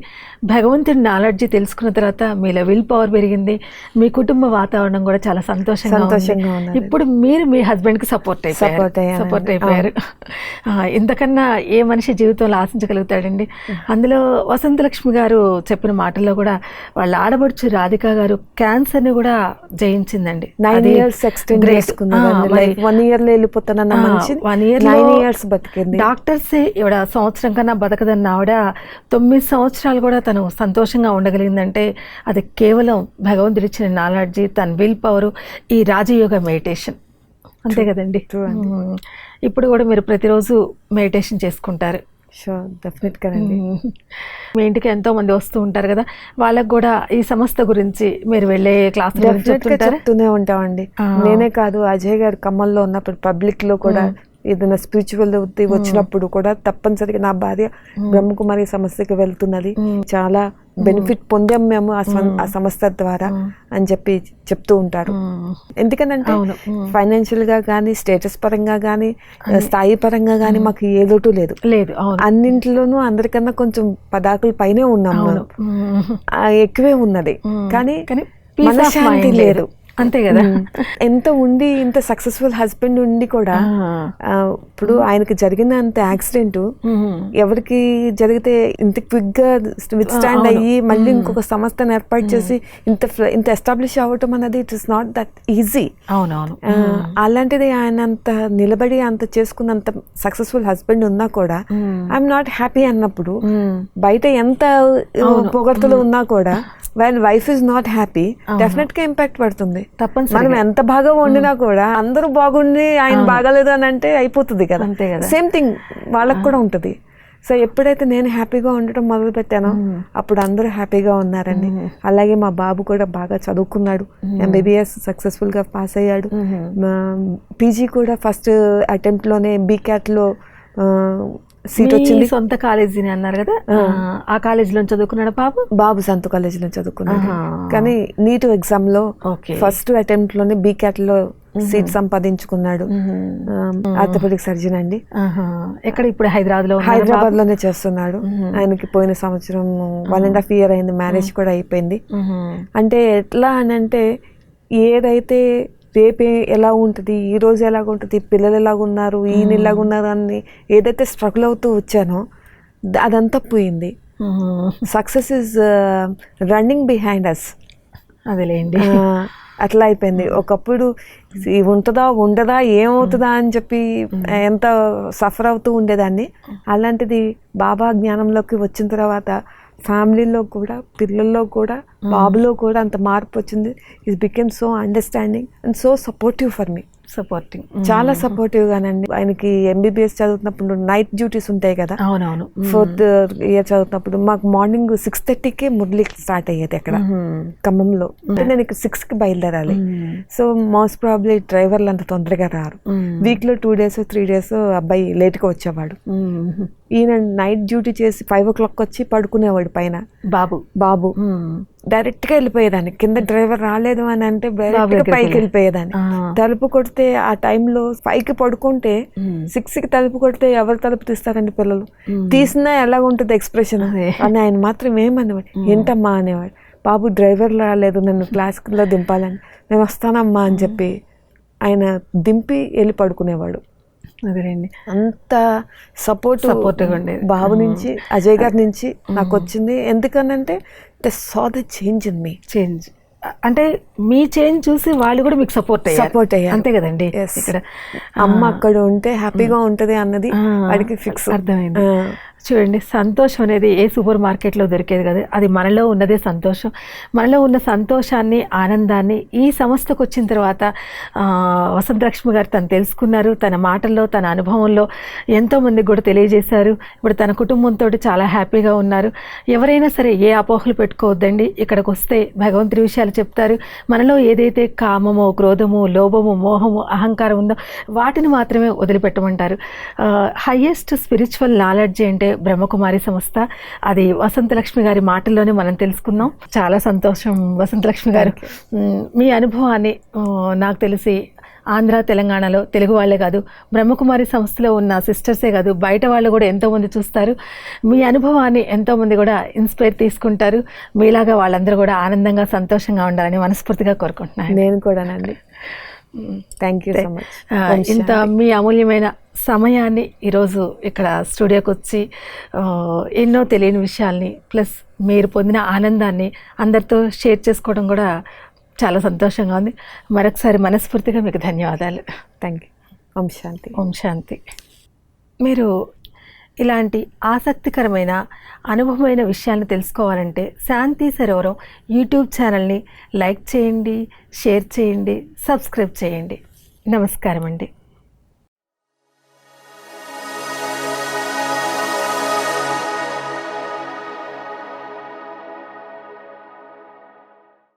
భగవంతుడి నాలెడ్జ్ తెలుసుకున్న తర్వాత మీలో విల్ పవర్ పెరిగింది, మీ కుటుంబ వాతావరణం కూడా చాలా సంతోషంగా ఉంది. ఇప్పుడు మీరు మీ హస్బెండ్ కి సపోర్ట్ అయిపోయారు. ఇంతకన్నా ఏ మనిషి జీవితంలో ఆశించగలుగుతాడండి. అందులో వసంతలక్ష్మి గారు చెప్పిన మాటల్లో కూడా వాళ్ళ ఆడబడుచు రాధిక గారు క్యాన్సర్ ని కూడా జయించిందండి. 9 years extend చేసుకున్నదండి. లైక్ 1 year లో వెళ్ళిపోతానన్న మంచి 1 year 9 years బతికింది. డాక్టర్స్ ఈవిడ సంవత్సరం కన్నా బతకదన్న ఆవిడ 9 సంవత్సరాలు కూడా తను సంతోషంగా ఉండగలిగిందంటే అది కేవలం భగవంతుడి ఇచ్చిన నాలెడ్జ్, తన విల్ పవర్, ఈ రాజయోగ మెడిటేషన్, అంతే కదండి. ఇప్పుడు కూడా మీరు ప్రతిరోజు మెడిటేషన్ చేసుకుంటారు. షూర్, డెఫినెట్ గా అండి. మీ ఇంటికి ఎంతో మంది వస్తూ ఉంటారు కదా, వాళ్ళకు కూడా ఈ సంస్థ గురించి మీరు వెళ్ళే క్లాస్ చెప్తూనే ఉంటామండి. నేనే కాదు, అజయ్ గారు ఖమ్మంలో ఉన్నప్పుడు పబ్లిక్ లో కూడా ఏదైనా స్పిరిచువల్ వచ్చినప్పుడు కూడా తప్పనిసరిగా నా భార్య బ్రహ్మకుమారి సంస్థకి వెళ్తున్నది, చాలా బెనిఫిట్ పొందాం మేము ఆ సంస్థ ద్వారా అని చెప్పి చెప్తూ ఉంటారు. ఎందుకంటే ఫైనాన్షియల్ గా కానీ, స్టేటస్ పరంగా కానీ, స్థాయి పరంగా కానీ మాకు ఏ లోటు లేదు. అన్నింటిలోనూ అందరికన్నా కొంచెం పదాకుల పైనే ఉన్నాము, ఎక్కువే ఉన్నది, కానీ మనశ్శాంతి లేదు. అంతే కదా. ఎంత ఉండి ఇంత సక్సెస్ఫుల్ హస్బెండ్ ఉండి కూడా ఇప్పుడు ఆయనకి జరిగిన అంత యాక్సిడెంట్ ఎవరికి జరిగితే ఇంత క్విక్ గా విత్ స్టాండ్ అయ్యి మళ్ళీ ఇంకొక సంస్థను ఏర్పాటు చేసి ఇంత ఎస్టాబ్లిష్ అవ్వటం అన్నది it is not that easy. అలాంటిది ఆయన అంత నిలబడి అంత చేసుకున్నంత సక్సెస్ఫుల్ హస్బెండ్ ఉన్నా కూడా ఐఎమ్ నాట్ హ్యాపీ అన్నప్పుడు, బయట ఎంత పొగడ్తలు ఉన్నా కూడా when wife is not happy, definite గా ఇంపాక్ట్ పడుతుంది. మనం ఎంత బాగా వండినా కూడా అందరూ బాగుండి ఆయన బాగాలేదు అని అంటే అయిపోతుంది కదా. సేమ్ థింగ్ వాళ్ళకు కూడా ఉంటుంది. సో ఎప్పుడైతే నేను హ్యాపీగా ఉండటం మొదలు పెట్టానో అప్పుడు అందరూ హ్యాపీగా ఉన్నారండి. అలాగే మా బాబు కూడా బాగా చదువుకున్నాడు, MBBS సక్సెస్ఫుల్ గా పాస్ అయ్యాడు. పీజీ కూడా ఫస్ట్ అటెంప్ట్ లోనే BCAT లో సీట్ వచ్చింది. సొంత కాలేజీని అన్నారు కదా, ఆ కాలేజీలో చదువుకున్నాడు బాబు సొంత కాలేజీలో చదువుకున్నాడు. కానీ నీట్ ఎగ్జామ్ లో ఫస్ట్ అటెంప్ట్ లోనే BCAT లో సీట్ సంపాదించుకున్నాడు. ఆర్థోపెడిక్ సర్జన్ అండి. ఎక్కడ ఇప్పుడు హైదరాబాద్ లోనే చేస్తున్నాడు. ఆయనకి పోయిన సంవత్సరం 1.5 year అయింది, మ్యారేజ్ కూడా అయిపోయింది. అంటే ఎట్లా అని అంటే ఏదైతే రేపే ఎలా ఉంటుంది, ఈ రోజు ఎలాగ ఉంటుంది, పిల్లలు ఎలాగున్నారు, ఈయన ఎలాగున్నారు అని ఏదైతే స్ట్రగుల్ అవుతూ వచ్చానో అదంతా పోయింది. Success is running behind us. అదేలేండి, అట్లా అయిపోయింది. ఒకప్పుడు ఉంటుందా ఉండదా ఏమవుతుందా అని చెప్పి ఎంత సఫర్ అవుతూ ఉండేదాన్ని. అలాంటిది బాబా జ్ఞానంలోకి వచ్చిన తర్వాత ఫ్యామిలీలో కూడా, పిల్లల్లో కూడా, బాబులో కూడా అంత మార్పు వచ్చింది. Is became so understanding and so supportive for me. చాలా సపోర్టివ్ గానండి. ఆయనకి MBBS చదువుతున్నప్పుడు నైట్ డ్యూటీస్ ఉంటాయి కదా, 4th year చదువుతున్నప్పుడు మాకు మార్నింగ్ 6:30కే మురళి స్టార్ట్ అయ్యేది అక్కడ ఖమ్మంలో. అంటే నేను ఇక్కడ 6కి బయలుదేరాలి. సో మోస్ట్ ప్రాబ్లీ డ్రైవర్లు అంత తొందరగా రారు. వీక్ లో 2 days 3 days అబ్బాయి లేట్ గా వచ్చేవాడు. ఈయన నైట్ డ్యూటీ చేసి 5 o'clock వచ్చి పడుకునేవాడు పైన. బాబు డైరెక్ట్ గా వెళ్ళిపోయేదాన్ని. కింద డ్రైవర్ రాలేదు అని అంటే పైకి వెళ్ళిపోయేదాన్ని. తలుపు కొడితే ఆ టైంలో 5కి పడుకుంటే 6కి తలుపు కొడితే ఎవరు తలుపు తీస్తారండి పిల్లలు? తీసినా ఎలాగుంటుంది ఎక్స్ప్రెషన్ అని ఆయన మాత్రం ఏమనేవాడు, ఏంటమ్మా అనేవాడు. బాబు డ్రైవర్ రాలేదు, నన్ను క్లాస్లో దింపాలని. నేను వస్తానమ్మా అని చెప్పి ఆయన దింపి వెళ్ళి పడుకునేవాడు. అదేనండి, అంత సపోర్ట్ బాబు నుంచి, అజయ్ గారి నుంచి నాకు వచ్చింది. ఎందుకనంటే they saw the change in me. అంటే మీ చేంజ్ చూసి వాళ్ళు కూడా మీకు సపోర్ట్ అయ్యారు, అంతే కదండి. ఇక్కడ అమ్మ అక్కడ ఉంటే హ్యాపీగా ఉంటది అన్నది వాడికి ఫిక్స్ అర్థమైంది. చూడండి, సంతోషం అనేది ఏ సూపర్ మార్కెట్లో దొరికేది కదా, అది మనలో ఉన్నదే సంతోషం. మనలో ఉన్న సంతోషాన్ని, ఆనందాన్ని ఈ సంస్థకు వచ్చిన తర్వాత వసంతలక్ష్మి గారు తను తెలుసుకున్నారు. తన మాటల్లో, తన అనుభవంలో ఎంతోమందికి కూడా తెలియజేశారు. ఇప్పుడు తన కుటుంబంతో చాలా హ్యాపీగా ఉన్నారు. ఎవరైనా సరే ఏ అపోహలు పెట్టుకోవద్దండి. ఇక్కడికి వస్తే భగవంతుడి విషయాలు చెప్తారు, మనలో ఏదైతే కామమో, క్రోధము, లోభము, మోహము, అహంకారం ఉందో వాటిని మాత్రమే వదిలిపెట్టమంటారు. హయ్యెస్ట్ స్పిరిచువల్ నాలెడ్జ్ అంటే బ్రహ్మకుమారి సంస్థ. అది వసంతలక్ష్మి గారి మాటల్లోనే మనం తెలుసుకుందాం. చాలా సంతోషం వసంతలక్ష్మి గారు. మీ అనుభవాన్ని నాకు తెలిసి ఆంధ్ర, తెలంగాణలో తెలుగు వాళ్ళే కాదు, బ్రహ్మకుమారి సంస్థలో ఉన్న సిస్టర్సే కాదు, బయట వాళ్ళు కూడా ఎంతోమంది చూస్తారు. మీ అనుభవాన్ని ఎంతోమంది కూడా ఇన్స్పైర్ తీసుకుంటారు. మీలాగా వాళ్ళందరూ కూడా ఆనందంగా, సంతోషంగా ఉండాలని మనస్ఫూర్తిగా కోరుకుంటున్నాను. నేను కూడానండి. Thank you so much. ఇంత మీ అమూల్యమైన సమయాన్ని ఈరోజు ఇక్కడ స్టూడియోకి వచ్చి ఎన్నో తెలియని విషయాల్ని ప్లస్ మీరు పొందిన ఆనందాన్ని అందరితో షేర్ చేసుకోవడం కూడా చాలా సంతోషంగా ఉంది. మరొకసారి మనస్ఫూర్తిగా మీకు ధన్యవాదాలు. Thank you. ఓం శాంతి. ఓం శాంతి. మీరు ఇలాంటి ఆసక్తికరమైన అనుభవమైన విషయాలను తెలుసుకోవాలంటే శాంతి సరోవరం యూట్యూబ్ ఛానల్ని లైక్ చేయండి, షేర్ చేయండి, సబ్స్క్రైబ్ చేయండి. నమస్కారం అండి.